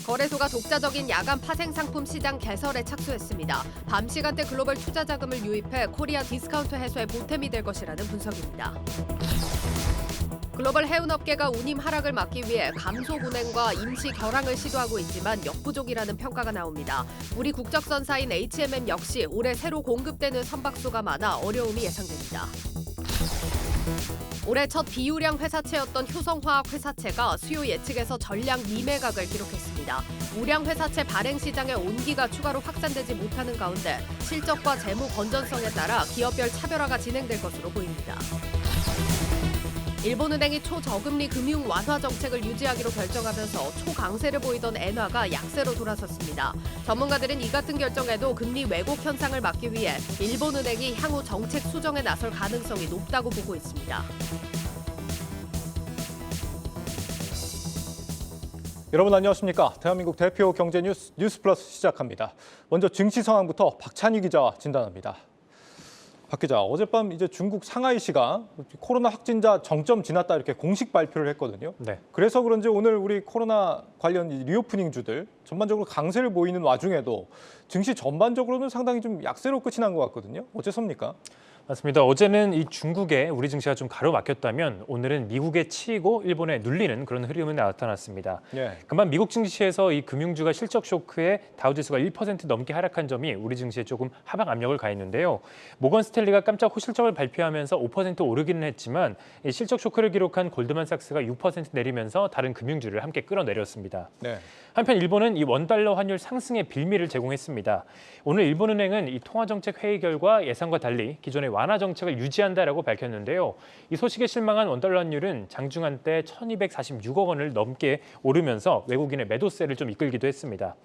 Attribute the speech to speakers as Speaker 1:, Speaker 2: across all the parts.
Speaker 1: 거래소가 독자적인 야간 파생 상품 시장 개설에 착수했습니다. 밤 시간대 글로벌 투자 자금을 유입해 코리아 디스카운트 해소에 보탬이 될 것이라는 분석입니다. 글로벌 해운업계가 운임 하락을 막기 위해 감소운행과 임시 결항을 시도하고 있지만 역부족이라는 평가가 나옵니다. 우리 국적선사인 HMM 역시 올해 새로 공급되는 선박수가 많아 어려움이 예상됩니다. 올해 첫 비유량 회사체였던 효성화학 회사체가 수요 예측에서 전량 미매각을 기록했습니다. 우량 회사체 발행 시장의 온기가 추가로 확산되지 못하는 가운데 실적과 재무 건전성에 따라 기업별 차별화가 진행될 것으로 보입니다. 일본은행이 초저금리 금융 완화 정책을 유지하기로 결정하면서 초강세를 보이던 엔화가 약세로 돌아섰습니다. 전문가들은 이 같은 결정에도 금리 왜곡 현상을 막기 위해 일본은행이 향후 정책 수정에 나설 가능성이 높다고 보고 있습니다.
Speaker 2: 여러분 안녕하십니까? 대한민국 대표 경제 뉴스 플러스 시작합니다. 먼저 증시 상황부터 박찬희 기자와 진단합니다. 박 기자, 어젯밤 이제 중국 상하이시가 코로나 확진자 정점 지났다 이렇게 공식 발표를 했거든요.
Speaker 3: 네.
Speaker 2: 그래서 그런지 오늘 우리 코로나 관련 리오프닝주들 전반적으로 강세를 보이는 와중에도 증시 전반적으로는 상당히 좀 약세로 끝이 난 것 같거든요. 어째서입니까?
Speaker 3: 맞습니다. 어제는 이 중국에 우리 증시가 좀 가로막혔다면 오늘은 미국에 치이고 일본에 눌리는 그런 흐름이 나타났습니다.
Speaker 2: 예.
Speaker 3: 그만 미국 증시에서 이 금융주가 실적 쇼크에 다우지수가 1% 넘게 하락한 점이 우리 증시에 조금 하방 압력을 가했는데요. 모건 스탠리가 깜짝 호실적을 발표하면서 5% 오르기는 했지만 이 실적 쇼크를 기록한 골드만삭스가 6% 내리면서 다른 금융주를 함께 끌어내렸습니다.
Speaker 2: 네.
Speaker 3: 한편 일본은 이 원달러 환율 상승의 빌미를 제공했습니다. 오늘 일본은행은 이 통화정책 회의 결과 예상과 달리 기존의 완화 정책을 유지한다라고 밝혔는데요. 이 소식에 실망한 원달러 환율은 장중한 때 1,246억 원을 넘게 오르면서 외국인의 매도세를 좀 이끌기도 했습니다.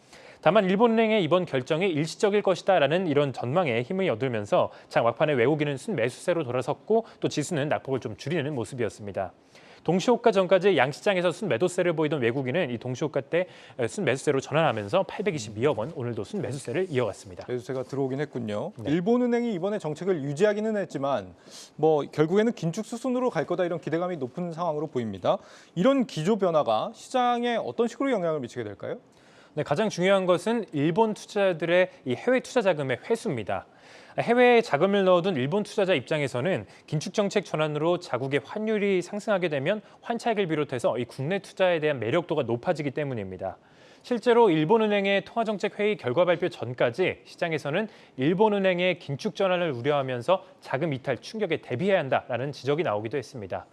Speaker 3: 다만 일본은행의 이번 결정이 일시적일 것이다라는 이런 전망에 힘을 얻으면서 장 막판에 외국인은 순매수세로 돌아섰고 또 지수는 낙폭을 좀 줄이는 모습이었습니다. 동시호가 전까지 양시장에서 순매도세를 보이던 외국인은 이 동시호가 때 순매수세로 전환하면서 822억 원, 오늘도 순매수세를 이어갔습니다.
Speaker 2: 매수세가 들어오긴 했군요.
Speaker 3: 네.
Speaker 2: 일본은행이 이번에 정책을 유지하기는 했지만 결국에는 긴축 수순으로 갈 거다 이런 기대감이 높은 상황으로 보입니다. 이런 기조 변화가 시장에 어떤 식으로 영향을 미치게 될까요?
Speaker 3: 네, 가장 중요한 것은 일본 투자자들의 이 해외 투자 자금의 회수입니다. 해외에 자금을 넣어둔 일본 투자자 입장에서는 긴축 정책 전환으로 자국의 환율이 상승하게 되면 환차익을 비롯해서 이 국내 투자에 대한 매력도가 높아지기 때문입니다. 실제로 일본은행의 통화정책 회의 결과 발표 전까지 시장에서는 일본은행의 긴축 전환을 우려하면서 자금 이탈 충격에 대비해야 한다라는 지적이 나오기도 했습니다.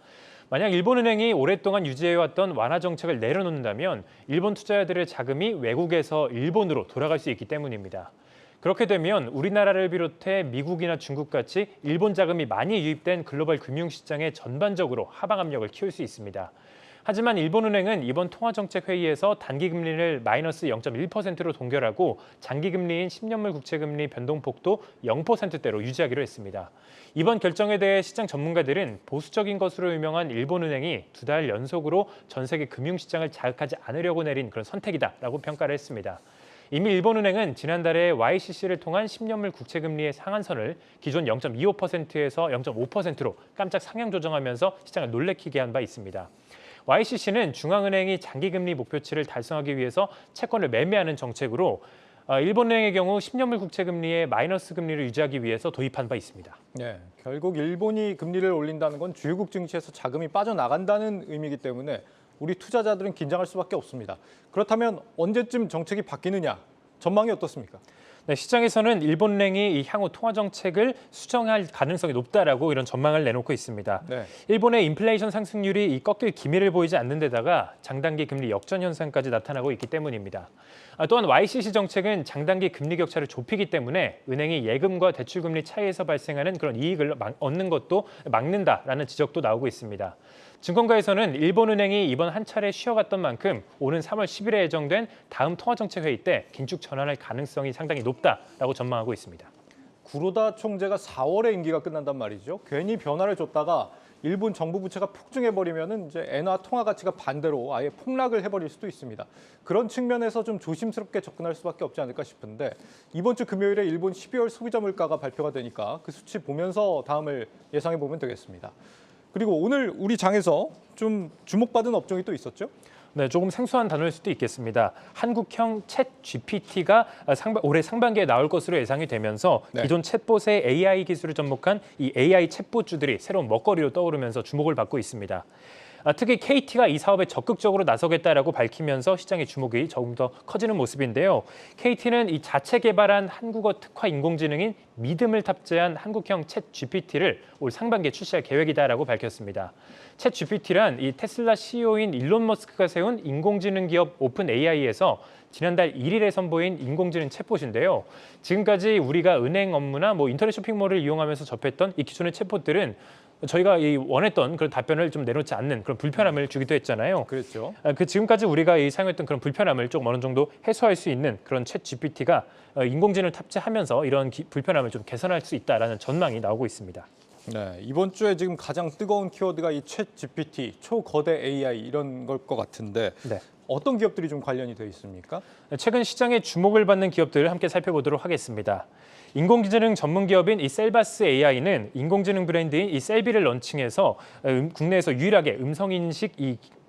Speaker 3: 만약 일본은행이 오랫동안 유지해왔던 완화 정책을 내려놓는다면 일본 투자자들의 자금이 외국에서 일본으로 돌아갈 수 있기 때문입니다. 그렇게 되면 우리나라를 비롯해 미국이나 중국같이 일본 자금이 많이 유입된 글로벌 금융시장에 전반적으로 하방 압력을 키울 수 있습니다. 하지만 일본은행은 이번 통화정책 회의에서 단기금리를 마이너스 0.1%로 동결하고 장기금리인 10년물 국채금리 변동폭도 0%대로 유지하기로 했습니다. 이번 결정에 대해 시장 전문가들은 보수적인 것으로 유명한 일본은행이 2달 연속으로 전 세계 금융시장을 자극하지 않으려고 내린 그런 선택이다라고 평가를 했습니다. 이미 일본은행은 지난달에 YCC를 통한 10년물 국채금리의 상한선을 기존 0.25%에서 0.5%로 깜짝 상향 조정하면서 시장을 놀래키게 한 바 있습니다. YCC는 중앙은행이 장기금리 목표치를 달성하기 위해서 채권을 매매하는 정책으로 일본은행의 경우 10년물 국채금리의 마이너스 금리를 유지하기 위해서 도입한 바 있습니다.
Speaker 2: 네, 결국 일본이 금리를 올린다는 건 주요국 증시에서 자금이 빠져나간다는 의미이기 때문에 우리 투자자들은 긴장할 수밖에 없습니다. 그렇다면 언제쯤 정책이 바뀌느냐, 전망이 어떻습니까?
Speaker 3: 네, 시장에서는 일본은행이 이 향후 통화 정책을 수정할 가능성이 높다라고 이런 전망을 내놓고 있습니다.
Speaker 2: 네.
Speaker 3: 일본의 인플레이션 상승률이 이 꺾일 기미를 보이지 않는 데다가 장단기 금리 역전 현상까지 나타나고 있기 때문입니다. 또한 YCC 정책은 장단기 금리 격차를 좁히기 때문에 은행이 예금과 대출 금리 차이에서 발생하는 그런 이익을 얻는 것도 막는다라는 지적도 나오고 있습니다. 증권가에서는 일본은행이 이번 한 차례 쉬어갔던 만큼 오는 3월 10일에 예정된 다음 통화정책 회의 때 긴축 전환할 가능성이 상당히 높다라고 전망하고 있습니다.
Speaker 2: 구로다 총재가 4월에 임기가 끝난단 말이죠. 괜히 변화를 줬다가 일본 정부 부채가 폭증해버리면은 이제 엔화 통화 가치가 반대로 아예 폭락을 해버릴 수도 있습니다. 그런 측면에서 좀 조심스럽게 접근할 수밖에 없지 않을까 싶은데 이번 주 금요일에 일본 12월 소비자 물가가 발표가 되니까 그 수치 보면서 다음을 예상해 보면 되겠습니다. 그리고 오늘 우리 장에서 좀 주목받은 업종이 또 있었죠?
Speaker 3: 네, 조금 생소한 단어일 수도 있겠습니다. 한국형 챗 GPT가 올해 상반기에 나올 것으로 예상이 되면서
Speaker 2: 네.
Speaker 3: 기존 챗봇의 AI 기술을 접목한 이 AI 챗봇주들이 새로운 먹거리로 떠오르면서 주목을 받고 있습니다. 특히 KT가 이 사업에 적극적으로 나서겠다라고 밝히면서 시장의 주목이 조금 더 커지는 모습인데요. KT는 이 자체 개발한 한국어 특화 인공지능인 믿음을 탑재한 한국형 챗 GPT를 올 상반기에 출시할 계획이다라고 밝혔습니다. 챗 GPT란 이 테슬라 CEO인 일론 머스크가 세운 인공지능 기업 오픈 AI에서 지난달 1일에 선보인 인공지능 챗봇인데요. 지금까지 우리가 은행 업무나 인터넷 쇼핑몰을 이용하면서 접했던 이 기존의 챗봇들은 저희가 원했던 그런 답변을 좀 내놓지 않는 그런 불편함을 주기도 했잖아요.
Speaker 2: 그렇죠.
Speaker 3: 지금까지 우리가 사용했던 그런 불편함을 조금 어느 정도 해소할 수 있는 그런 챗 GPT가 인공지능을 탑재하면서 이런 불편함을 좀 개선할 수 있다라는 전망이 나오고 있습니다.
Speaker 2: 네, 이번 주에 지금 가장 뜨거운 키워드가 이 챗 GPT, 초거대 AI 이런 걸 것 같은데
Speaker 3: 네.
Speaker 2: 어떤 기업들이 좀 관련이 돼 있습니까?
Speaker 3: 최근 시장에 주목을 받는 기업들을 함께 살펴보도록 하겠습니다. 인공지능 전문 기업인 이 셀바스 AI는 인공지능 브랜드인 이 셀비를 런칭해서 국내에서 유일하게 음성인식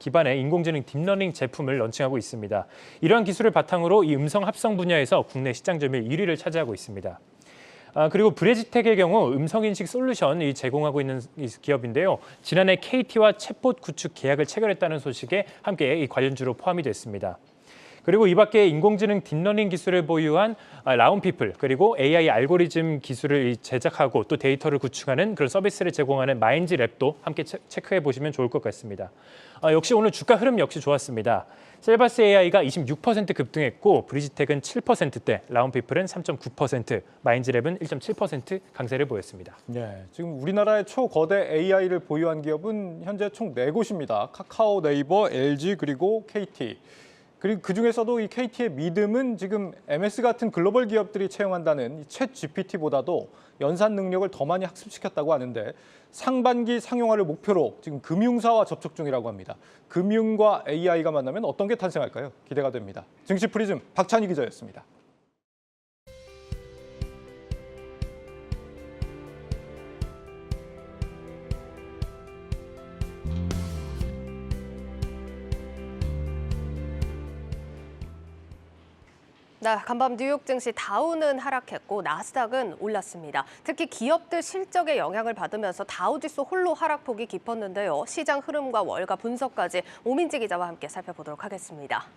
Speaker 3: 기반의 인공지능 딥러닝 제품을 런칭하고 있습니다. 이러한 기술을 바탕으로 이 음성 합성 분야에서 국내 시장 점유율 1위를 차지하고 있습니다. 그리고 브레지텍의 경우 음성인식 솔루션 제공하고 있는 기업인데요. 지난해 KT와 챗봇 구축 계약을 체결했다는 소식에 함께 이 관련주로 포함이 됐습니다. 그리고 이 밖에 인공지능 딥러닝 기술을 보유한 라운피플, 그리고 AI 알고리즘 기술을 제작하고 또 데이터를 구축하는 그런 서비스를 제공하는 마인즈랩도 함께 체크해 보시면 좋을 것 같습니다. 역시 오늘 주가 흐름 역시 좋았습니다. 셀바스 AI가 26% 급등했고 브리지텍은 7%대, 라운피플은 3.9%, 마인즈랩은 1.7% 강세를 보였습니다.
Speaker 2: 네, 지금 우리나라의 초거대 AI를 보유한 기업은 현재 총 4곳입니다. 카카오, 네이버, LG 그리고 KT. 그리고 그중에서도 이 KT의 믿음은 지금 MS 같은 글로벌 기업들이 채용한다는 챗 GPT보다도 연산 능력을 더 많이 학습시켰다고 하는데 상반기 상용화를 목표로 지금 금융사와 접촉 중이라고 합니다. 금융과 AI가 만나면 어떤 게 탄생할까요? 기대가 됩니다. 증시 프리즘 박찬희 기자였습니다.
Speaker 1: 네, 간밤 뉴욕 증시 다우는 하락했고 나스닥은 올랐습니다. 특히 기업들 실적에 영향을 받으면서 다우지수 홀로 하락폭이 깊었는데요. 시장 흐름과 월가 분석까지 오민지 기자와 함께 살펴보도록 하겠습니다.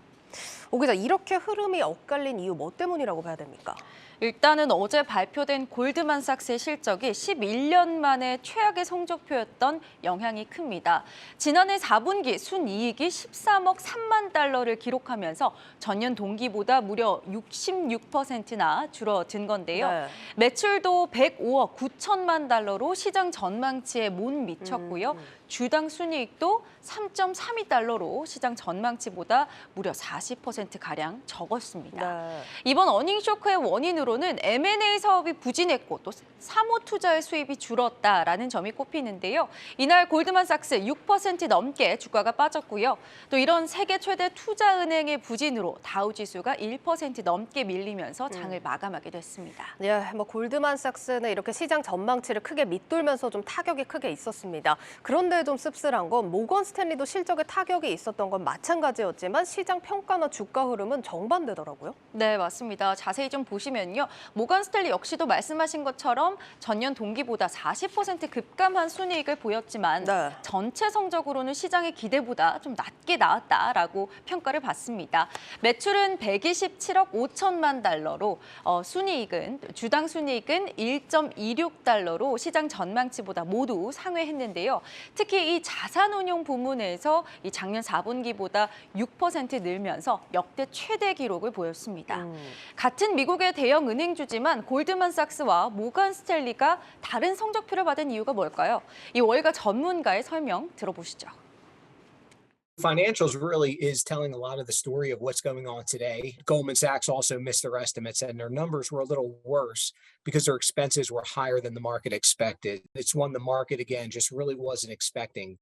Speaker 1: 오 기자, 이렇게 흐름이 엇갈린 이유 뭐 때문이라고 봐야 됩니까?
Speaker 4: 일단은 어제 발표된 골드만삭스의 실적이 11년 만에 최악의 성적표였던 영향이 큽니다. 지난해 4분기 순이익이 13억 3만 달러를 기록하면서 전년 동기보다 무려 66%나 줄어든 건데요.
Speaker 1: 네.
Speaker 4: 매출도 105억 9천만 달러로 시장 전망치에 못 미쳤고요. 주당 순이익도 3.32달러로 시장 전망치보다 무려 40%가량 적었습니다.
Speaker 1: 네.
Speaker 4: 이번 어닝쇼크의 원인으로는 M&A 사업이 부진했고 또 사모 투자의 수입이 줄었다라는 점이 꼽히는데요. 이날 골드만삭스 6% 넘게 주가가 빠졌고요. 또 이런 세계 최대 투자은행의 부진으로 다우지수가 1% 넘게 밀리면서 장을 마감하게 됐습니다.
Speaker 1: 네, 골드만삭스는 이렇게 시장 전망치를 크게 밑돌면서 좀 타격이 크게 있었습니다. 그런데 좀 씁쓸한 건 모건 스탠리도 실적에 타격이 있었던 건 마찬가지였지만 시장 평가나 주가 흐름은 정반대더라고요.
Speaker 4: 네, 맞습니다. 자세히 좀 보시면요. 모건 스탠리 역시도 말씀하신 것처럼 전년 동기보다 40% 급감한 순이익을 보였지만
Speaker 1: 네. 전체
Speaker 4: 성적으로는 시장의 기대보다 좀 낮게 나왔다라고 평가를 받습니다. 매출은 127억 5천만 달러로 주당 순이익은 1.26달러로 시장 전망치보다 모두 상회했는데요. 특히 이 자산운용 부문에서 이 작년 4분기보다 6% 늘면서 역대 최대 기록을 보였습니다. 같은 미국의 대형 은행주지만 골드만삭스와 모건 스탠리가 다른 성적표를 받은 이유가 뭘까요? 이 월가 전문가의 설명 들어보시죠.
Speaker 5: Financials really is telling a lot of the story of what's going on today. Goldman Sachs also missed their estimates and their numbers were a little worse because their expenses were higher than the market expected. It's one the market, again, just really wasn't expecting.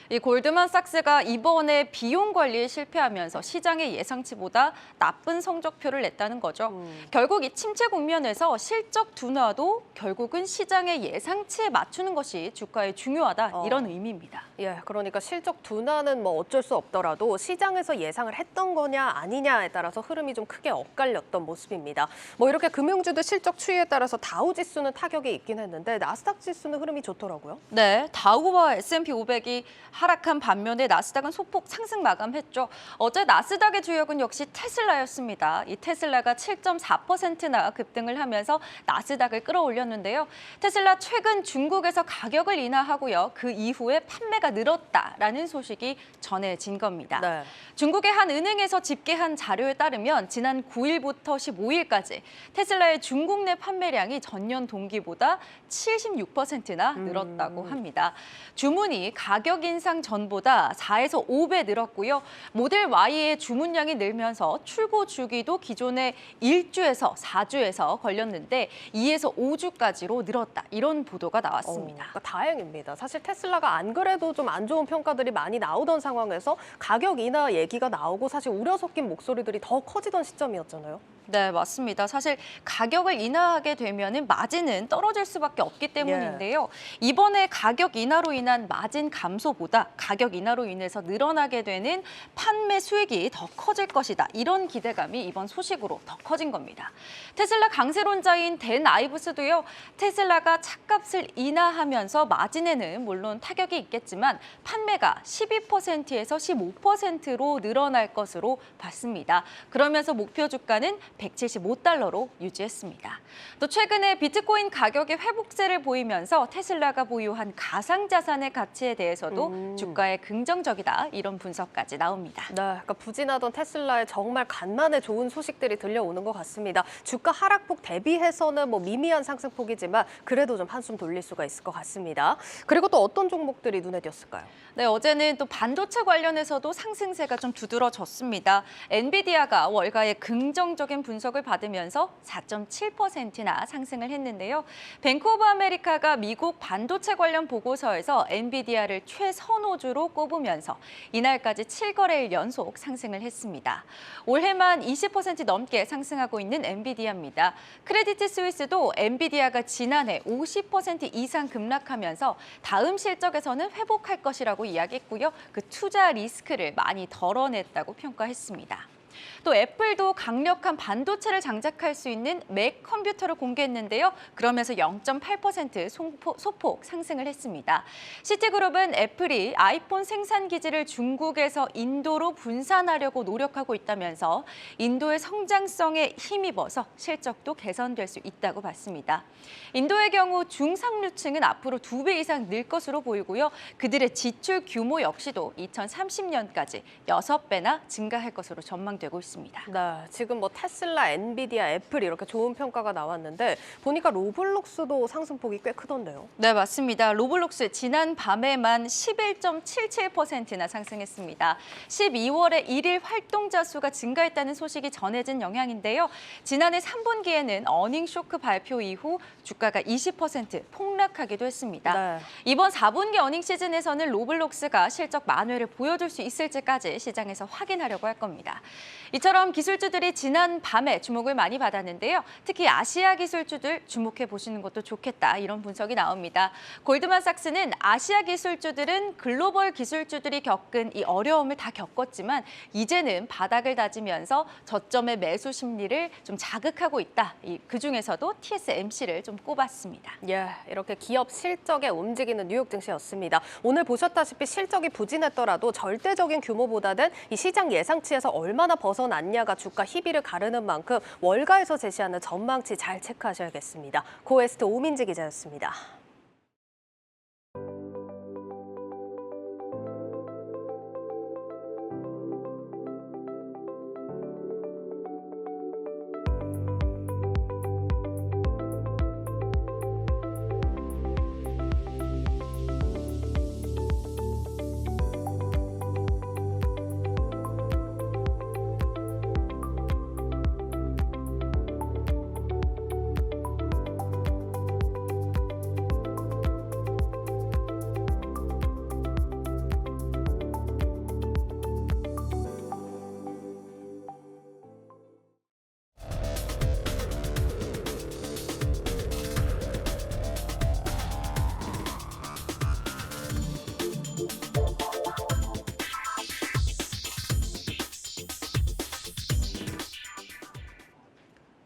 Speaker 4: 이 골드만삭스가 이번에 비용 관리에 실패하면서 시장의 예상치보다 나쁜 성적표를 냈다는 거죠. 결국 이 침체 국면에서 실적 둔화도 결국은 시장의 예상치에 맞추는 것이 주가에 중요하다 이런 의미입니다.
Speaker 1: 예, 그러니까 실적 둔화는 뭐 어쩔 수 없더라도 시장에서 예상을 했던 거냐 아니냐에 따라서 흐름이 좀 크게 엇갈렸던 모습입니다. 뭐 이렇게 금융주도 실적 추이에 따라서 다우 지수는 타격이 있긴 했는데 나스닥 지수는 흐름이 좋더라고요.
Speaker 4: 네, 다우와 S&P 500이 하락한 반면에 나스닥은 소폭 상승 마감했죠. 어제 나스닥의 주역은 역시 테슬라였습니다. 이 테슬라가 7.4%나 급등을 하면서 나스닥을 끌어올렸는데요. 테슬라 최근 중국에서 가격을 인하하고요. 그 이후에 판매가 늘었다라는 소식이 전해진 겁니다.
Speaker 1: 네.
Speaker 4: 중국의 한 은행에서 집계한 자료에 따르면 지난 9일부터 15일까지 테슬라의 중국 내 판매량이 전년 동기보다 76%나 늘었다고 합니다. 주문이 가격 인상 전보다 4에서 5배 늘었고요. 모델 Y의 주문량이 늘면서 출고 주기도 기존의 1주에서 4주에서 걸렸는데 2에서 5주까지로 늘었다. 이런 보도가 나왔습니다.
Speaker 1: 그러니까 다행입니다. 사실 테슬라가 안 그래도 좀 안 좋은 평가들이 많이 나오던 상황에서 가격 인하 얘기가 나오고 사실 우려 섞인 목소리들이 더 커지던 시점이었잖아요.
Speaker 4: 네, 맞습니다. 사실 가격을 인하하게 되면은 마진은 떨어질 수밖에 없기 때문인데요. 이번에 가격 인하로 인한 마진 감소보다 가격 인하로 인해서 늘어나게 되는 판매 수익이 더 커질 것이다. 이런 기대감이 이번 소식으로 더 커진 겁니다. 테슬라 강세론자인 댄 아이브스도요. 테슬라가 차값을 인하하면서 마진에는 물론 타격이 있겠지만 판매가 12%에서 15%로 늘어날 것으로 봤습니다. 그러면서 목표 주가는 175달러로 유지했습니다. 또 최근에 비트코인 가격의 회복세를 보이면서 테슬라가 보유한 가상자산의 가치에 대해서도 주가에 긍정적이다 이런 분석까지 나옵니다.
Speaker 1: 네, 그러니까 부진하던 테슬라에 정말 간만에 좋은 소식들이 들려오는 것 같습니다. 주가 하락폭 대비해서는 뭐 미미한 상승폭이지만 그래도 좀 한숨 돌릴 수가 있을 것 같습니다. 그리고 또 어떤 종목들이 눈에 띄었을까요?
Speaker 4: 네, 어제는 또 반도체 관련해서도 상승세가 좀 두드러졌습니다. 엔비디아가 월가의 긍정적인 분석을 받으면서 4.7%나 상승을 했는데요. 뱅크 오브 아메리카가 미국 반도체 관련 보고서에서 엔비디아를 최선호주로 꼽으면서 이날까지 7거래일 연속 상승을 했습니다. 올해만 20% 넘게 상승하고 있는 엔비디아입니다. 크레디트 스위스도 엔비디아가 지난해 50% 이상 급락하면서 다음 실적에서는 회복할 것이라고 이야기했고요. 그 투자 리스크를 많이 덜어냈다고 평가했습니다. 또 애플도 강력한 반도체를 장착할 수 있는 맥 컴퓨터를 공개했는데요. 그러면서 0.8% 소폭 상승을 했습니다. 시티그룹은 애플이 아이폰 생산 기지를 중국에서 인도로 분산하려고 노력하고 있다면서 인도의 성장성에 힘입어서 실적도 개선될 수 있다고 봤습니다. 인도의 경우 중상류층은 앞으로 2배 이상 늘 것으로 보이고요. 그들의 지출 규모 역시도 2030년까지 6배나 증가할 것으로 전망되고 있습니다.
Speaker 1: 네, 지금 뭐 테슬라, 엔비디아, 애플 이렇게 좋은 평가가 나왔는데 보니까 로블록스도 상승폭이 꽤 크던데요.
Speaker 4: 네, 맞습니다. 로블록스 지난 밤에만 11.77%나 상승했습니다. 12월에 일일 활동자 수가 증가했다는 소식이 전해진 영향인데요. 지난해 3분기에는 어닝 쇼크 발표 이후 주가가 20% 폭락하기도 했습니다.
Speaker 1: 네.
Speaker 4: 이번 4분기 어닝 시즌에서는 로블록스가 실적 만회를 보여줄 수 있을지까지 시장에서 확인하려고 할 겁니다. 이처럼 기술주들이 지난 밤에 주목을 많이 받았는데요. 특히 아시아 기술주들 주목해 보시는 것도 좋겠다 이런 분석이 나옵니다. 골드만삭스는 아시아 기술주들은 글로벌 기술주들이 겪은 이 어려움을 다 겪었지만 이제는 바닥을 다지면서 저점의 매수 심리를 좀 자극하고 있다. 그중에서도 TSMC를 좀 꼽았습니다.
Speaker 1: 예, 이렇게 기업 실적에 움직이는 뉴욕 증시였습니다. 오늘 보셨다시피 실적이 부진했더라도 절대적인 규모보다는 이 시장 예상치에서 얼마나 벗어났냐가 주가 희비를 가르는 만큼 월가에서 제시하는 전망치 잘 체크하셔야겠습니다. 고에스트 오민지 기자였습니다.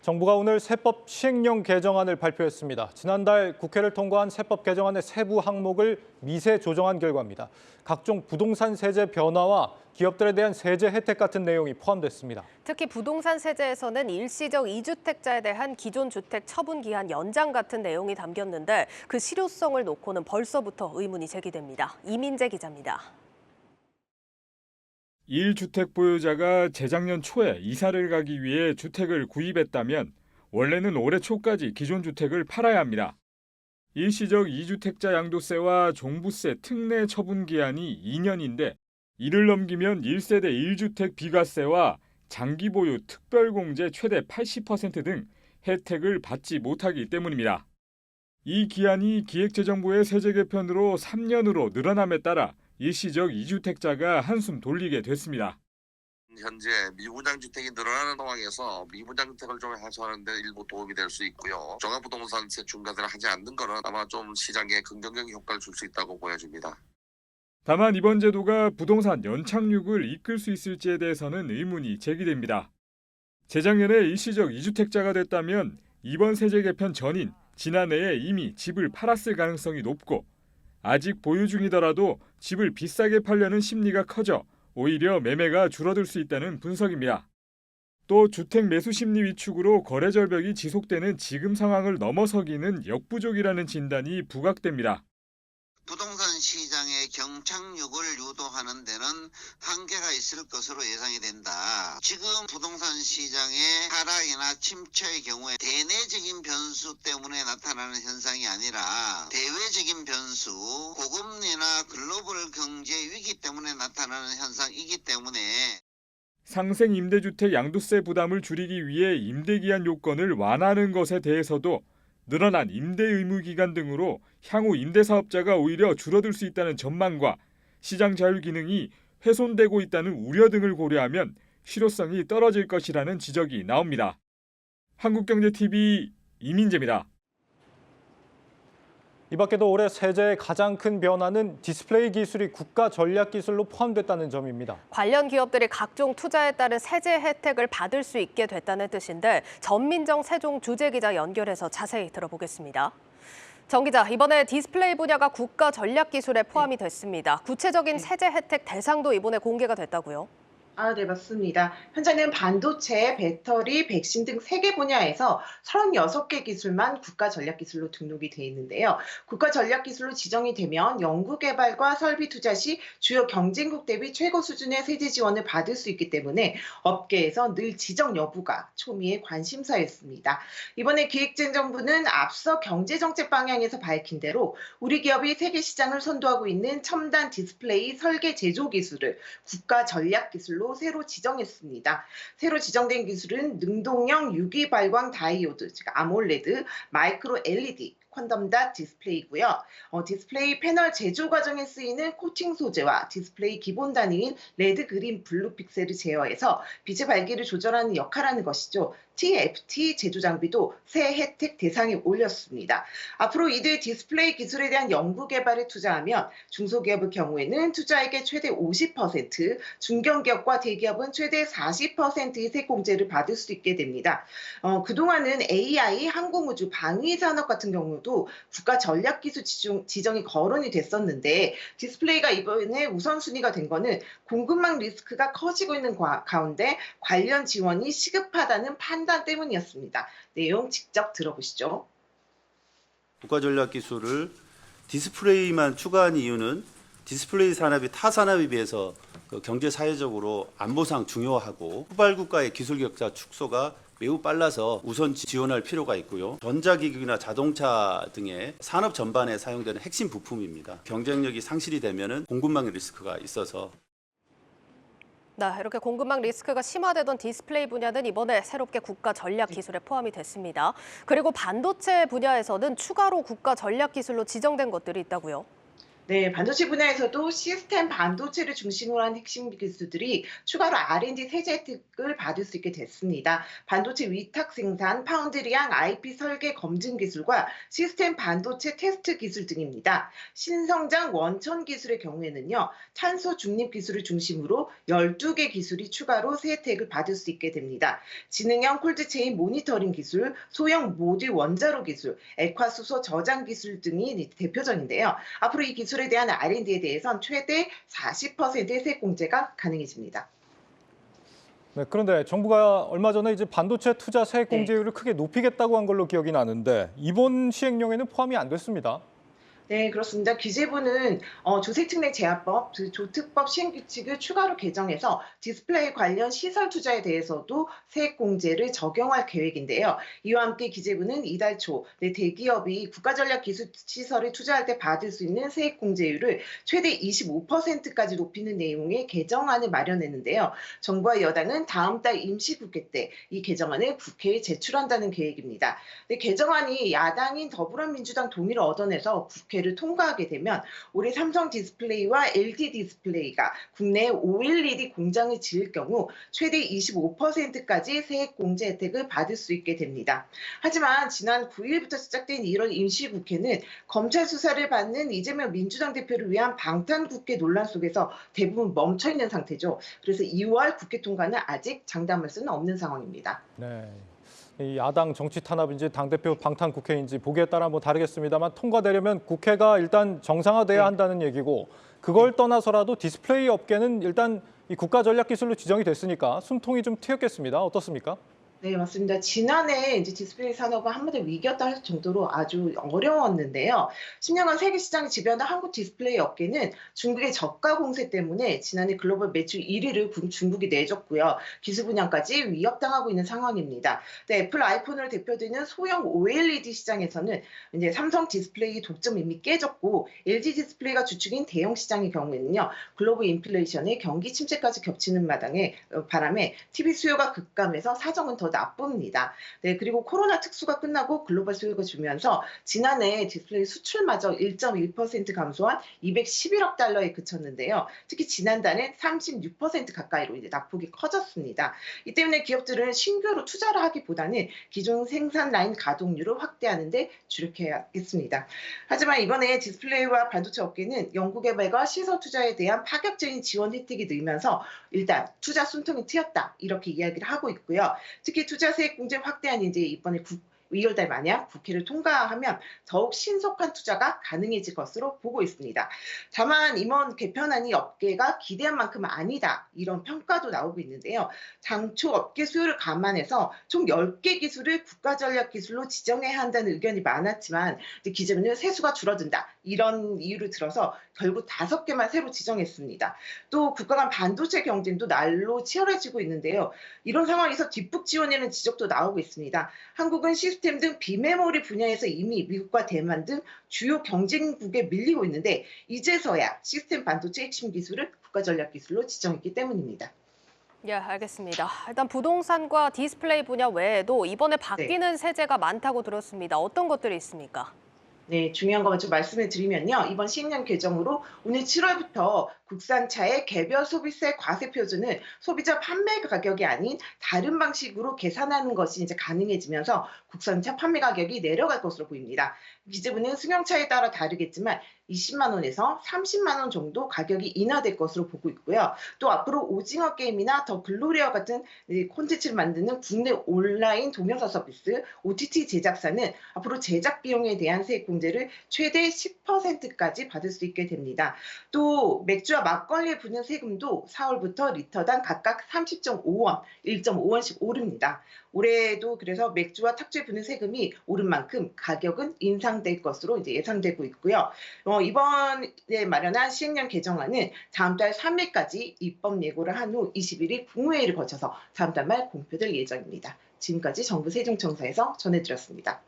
Speaker 2: 정부가 오늘 세법 시행령 개정안을 발표했습니다. 지난달 국회를 통과한 세법 개정안의 세부 항목을 미세 조정한 결과입니다. 각종 부동산 세제 변화와 기업들에 대한 세제 혜택 같은 내용이 포함됐습니다.
Speaker 1: 특히 부동산 세제에서는 일시적 2주택자에 대한 기존 주택 처분 기한 연장 같은 내용이 담겼는데 그 실효성을 놓고는 벌써부터 의문이 제기됩니다. 이민재 기자입니다.
Speaker 6: 1주택 보유자가 재작년 초에 이사를 가기 위해 주택을 구입했다면 원래는 올해 초까지 기존 주택을 팔아야 합니다. 일시적 2주택자 양도세와 종부세 특례 처분 기한이 2년인데 이를 넘기면 1세대 1주택 비과세와 장기 보유 특별공제 최대 80% 등 혜택을 받지 못하기 때문입니다. 이 기한이 기획재정부의 세제 개편으로 3년으로 늘어남에 따라 일시적 2주택자가 한숨 돌리게 됐습니다.
Speaker 7: 현재 미분양 주택이 늘어나는 상황에서 미분양 주택을 좀 해소하는 데 일부 도움이 될 수 있고요. 종합부동산세 중과세를 하지 않는 것은 아마 좀 시장에 긍정적인 효과를 줄 수 있다고 보여집니다.
Speaker 6: 다만 이번 제도가 부동산 연착륙을 이끌 수 있을지에 대해서는 의문이 제기됩니다. 재작년에 일시적 2주택자가 됐다면 이번 세제 개편 전인 지난해에 이미 집을 팔았을 가능성이 높고 아직 보유 중이더라도 집을 비싸게 팔려는 심리가 커져 오히려 매매가 줄어들 수 있다는 분석입니다. 또 주택 매수 심리 위축으로 거래 절벽이 지속되는 지금 상황을 넘어서기는 역부족이라는 진단이 부각됩니다.
Speaker 8: 부동산 시장의 경착륙을 유도하는 데는 한계가 있을 것으로 예상이 된다. 지금 부동산 시장의 하락이나 침체의 경우에 대내적인 변수 때문에 나타나는 현상이 아니라 대외적인 변수, 고금리나 글로벌 경제 위기 때문에 나타나는 현상이기 때문에
Speaker 6: 상생 임대주택 양도세 부담을 줄이기 위해 임대기한 요건을 완화하는 것에 대해서도 늘어난 임대 의무 기간 등으로 향후 임대사업자가 오히려 줄어들 수 있다는 전망과 시장 자율 기능이 훼손되고 있다는 우려 등을 고려하면 실효성이 떨어질 것이라는 지적이 나옵니다. 한국경제TV 이민재입니다.
Speaker 2: 이 밖에도 올해 세제의 가장 큰 변화는 디스플레이 기술이 국가 전략 기술로 포함됐다는 점입니다.
Speaker 1: 관련 기업들이 각종 투자에 따른 세제 혜택을 받을 수 있게 됐다는 뜻인데 전민정 세종 주재기자 연결해서 자세히 들어보겠습니다. 정 기자, 이번에 디스플레이 분야가 국가 전략 기술에 포함이 됐습니다. 구체적인 세제 혜택 대상도 이번에 공개가 됐다고요?
Speaker 9: 네, 맞습니다. 현재는 반도체, 배터리, 백신 등 3개 분야에서 36개 기술만 국가 전략 기술로 등록이 돼 있는데요. 국가 전략 기술로 지정이 되면 연구개발과 설비 투자 시 주요 경쟁국 대비 최고 수준의 세제 지원을 받을 수 있기 때문에 업계에서 늘 지정 여부가 초미의 관심사였습니다. 이번에 기획재정부는 앞서 경제정책 방향에서 밝힌 대로 우리 기업이 세계 시장을 선도하고 있는 첨단 디스플레이 설계 제조 기술을 국가 전략 기술로 새로 지정했습니다. 새로 지정된 기술은 능동형 유기 발광 다이오드, 즉 아몰레드, 마이크로 LED, 퀀덤닷 디스플레이고요. 디스플레이 패널 제조 과정에 쓰이는 코팅 소재와 디스플레이 기본 단위인 레드, 그린, 블루 픽셀을 제어해서 빛의 밝기를 조절하는 역할을 하는 것이죠. TFT 제조 장비도 새 혜택 대상에 올렸습니다. 앞으로 이들 디스플레이 기술에 대한 연구 개발에 투자하면 중소기업의 경우에는 투자액의 최대 50%, 중견기업과 대기업은 최대 40%의 세공제를 받을 수 있게 됩니다. 그동안은 AI, 항공우주, 방위산업 같은 경우도 국가 전략기술 지정이 거론이 됐었는데 디스플레이가 이번에 우선순위가 된 거는 공급망 리스크가 커지고 있는 가운데 관련 지원이 시급하다는 판단 때문이었습니다. 내용 직접 들어보시죠.
Speaker 10: 국가전략기술을 디스플레이만 추가한 이유는 디스플레이 산업이 타 산업에 비해서 경제 사회적으로 안보상 중요하고 후발국가의 기술 격차 축소가 매우 빨라서 우선 지원할 필요가 있고요. 전자기기나 자동차 등의 산업 전반에 사용되는 핵심 부품입니다. 경쟁력이 상실이 되면은 공급망 리스크가 있어서.
Speaker 1: 이렇게 공급망 리스크가 심화되던 디스플레이 분야는 이번에 새롭게 국가 전략 기술에 포함이 됐습니다. 그리고 반도체 분야에서는 추가로 국가 전략 기술로 지정된 것들이 있다고요?
Speaker 9: 네, 반도체 분야에서도 시스템 반도체를 중심으로 한 핵심 기술들이 추가로 R&D 세제 혜택을 받을 수 있게 됐습니다. 반도체 위탁 생산, 파운드리랑 IP 설계 검증 기술과 시스템 반도체 테스트 기술 등입니다. 신성장 원천 기술의 경우에는요, 탄소 중립 기술을 중심으로 12개 기술이 추가로 세 혜택을 받을 수 있게 됩니다. 지능형 콜드체인 모니터링 기술, 소형 모듈 원자로 기술, 액화수소 저장 기술 등이 대표적인데요. 앞으로 이 기술에 대한 R&D에 대해선 최대 40%의 세액 공제가 가능해집니다.
Speaker 2: 네, 그런데 정부가 얼마 전에 이제 반도체 투자 세액
Speaker 9: 네.
Speaker 2: 공제율을 크게 높이겠다고 한 걸로 기억이 나는데 이번 시행령에는 포함이 안 됐습니다.
Speaker 9: 네, 그렇습니다. 기재부는 조세특례제한법, 조특법 시행규칙을 추가로 개정해서 디스플레이 관련 시설 투자에 대해서도 세액공제를 적용할 계획인데요. 이와 함께 기재부는 이달 초 대기업이 국가전략기술시설에 투자할 때 받을 수 있는 세액공제율을 최대 25%까지 높이는 내용의 개정안을 마련했는데요. 정부와 여당은 다음 달 임시국회 때 이 개정안을 국회에 제출한다는 계획입니다. 개정안이 야당인 더불어민주당 동의를 얻어내서 국회를 통과하게 되면 올해 삼성 디스플레이와 LG 디스플레이가 국내 OLED 공장을 지을 경우 최대 25%까지 세액 공제 혜택을 받을 수 있게 됩니다. 하지만 지난 9일부터 시작된 1월 임시국회는 검찰 수사를 받는 이재명 민주당 대표를 위한 방탄국회 논란 속에서 대부분 멈춰 있는 상태죠. 그래서 2월 국회 통과는 아직 장담할 수는 없는 상황입니다.
Speaker 2: 네. 이 야당 정치 탄압인지 당대표 방탄 국회인지 보기에 따라 뭐 다르겠습니다만 통과되려면 국회가 일단 정상화돼야 한다는 얘기고 그걸 떠나서라도 디스플레이 업계는 일단 이 국가 전략 기술로 지정이 됐으니까 숨통이 좀 트였겠습니다. 어떻습니까?
Speaker 9: 네, 맞습니다. 지난해 이제 디스플레이 산업은 한마디로 위기였다 할 정도로 아주 어려웠는데요. 10년간 세계 시장을 지배하는 한국 디스플레이 업계는 중국의 저가 공세 때문에 지난해 글로벌 매출 1위를 중국이 내줬고요. 기술 분야까지 위협당하고 있는 상황입니다. 네, 애플 아이폰으로 대표되는 소형 OLED 시장에서는 이제 삼성 디스플레이 독점이 이미 깨졌고 LG 디스플레이가 주축인 대형 시장의 경우에는요. 글로벌 인플레이션의 경기 침체까지 겹치는 바람에 TV 수요가 급감해서 사정은 더 나쁩니다. 네, 그리고 코로나 특수가 끝나고 글로벌 수요가 줄면서 지난해 디스플레이 수출마저 1.1% 감소한 211억 달러에 그쳤는데요. 특히 지난달엔 36% 가까이로 이제 낙폭이 커졌습니다. 이 때문에 기업들은 신규로 투자를 하기보다는 기존 생산 라인 가동률을 확대하는 데 주력해야겠습니다. 하지만 이번에 디스플레이와 반도체 업계는 연구개발과 시설 투자에 대한 파격적인 지원 혜택이 늘면서 일단 투자 숨통이 트였다 이렇게 이야기를 하고 있고요. 특히 투자세액 공제 확대안 이제 이번에 2월달 만약 국회를 통과하면 더욱 신속한 투자가 가능해질 것으로 보고 있습니다. 다만 이번 개편안이 업계가 기대한 만큼은 아니다 이런 평가도 나오고 있는데요. 당초 업계 수요를 감안해서 총 10개 기술을 국가전략기술로 지정해야 한다는 의견이 많았지만 기재부는 세수가 줄어든다 이런 이유를 들어서 결국 5개만 새로 지정했습니다. 또 국가 간 반도체 경쟁도 날로 치열해지고 있는데요. 이런 상황에서 뒷북 지원이라는 지적도 나오고 있습니다. 한국은 시스템 등 비메모리 분야에서 이미 미국과 대만 등 주요 경쟁국에 밀리고 있는데 이제서야 시스템 반도체 핵심 기술을 국가전략기술로 지정했기 때문입니다.
Speaker 1: 예, 알겠습니다. 일단 부동산과 디스플레이 분야 외에도 이번에 바뀌는 세제가 많다고 들었습니다. 어떤 것들이 있습니까?
Speaker 9: 네, 중요한 것만 좀 말씀을 드리면요. 이번 시행령 개정으로 오늘 7월부터 국산차의 개별 소비세 과세 표준을 소비자 판매 가격이 아닌 다른 방식으로 계산하는 것이 이제 가능해지면서 국산차 판매 가격이 내려갈 것으로 보입니다. 기재부는 승용차에 따라 다르겠지만 20만 원에서 30만 원 정도 가격이 인하될 것으로 보고 있고요. 또 앞으로 오징어 게임이나 더 글로리와 같은 콘텐츠를 만드는 국내 온라인 동영상 서비스 OTT 제작사는 앞으로 제작 비용에 대한 세액 공제를 최대 10%까지 받을 수 있게 됩니다. 또 맥주와 막걸리에 붙는 세금도 4월부터 리터당 각각 30.5원, 1.5원씩 오릅니다. 올해도 그래서 맥주와 탁주에 붙는 세금이 오른 만큼 가격은 인상될 것으로 이제 예상되고 있고요. 이번에 마련한 시행령 개정안은 다음 달 3일까지 입법 예고를 한 후 21일 국무회의를 거쳐서 다음 달 말 공표될 예정입니다. 지금까지 정부 세종청사에서 전해드렸습니다.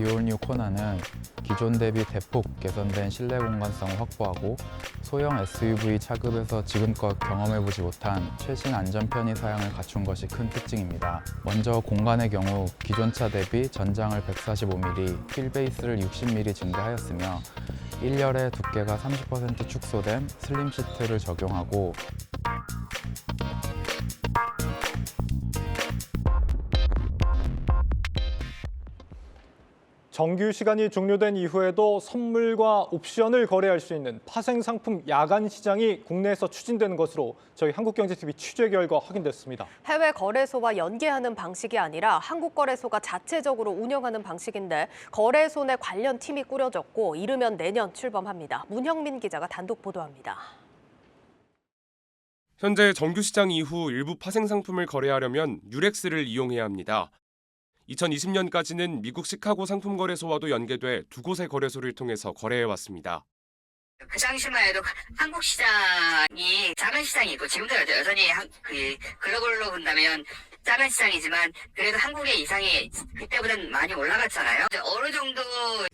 Speaker 11: 디올뉴 코나는 기존 대비 대폭 개선된 실내 공간성을 확보하고 소형 SUV 차급에서 지금껏 경험해보지 못한 최신 안전 편의 사양을 갖춘 것이 큰 특징입니다. 먼저 공간의 경우 기존 차 대비 전장을 145mm, 휠베이스를 60mm 증대하였으며 1열의 두께가 30% 축소된 슬림 시트를 적용하고
Speaker 2: 정규 시간이 종료된 이후에도 선물과 옵션을 거래할 수 있는 파생 상품 야간 시장이 국내에서 추진되는 것으로 저희 한국경제TV 취재 결과 확인됐습니다.
Speaker 1: 해외 거래소와 연계하는 방식이 아니라 한국 거래소가 자체적으로 운영하는 방식인데 거래소 내 관련 팀이 꾸려졌고 이르면 내년 출범합니다. 문형민 기자가 단독 보도합니다.
Speaker 12: 현재 정규 시장 이후 일부 파생 상품을 거래하려면 유렉스를 이용해야 합니다. 2020년까지는 미국 시카고 상품거래소와도 연계돼 두 곳의 거래소를 통해서 거래해왔습니다.
Speaker 13: 그 당시만 해도 한국 시장이 작은 시장이고 지금도 여전히 글로벌로 본다면 작은 시장이지만 그래도 한국의 이상이 그때보다는 많이 올라갔잖아요. 어느 정도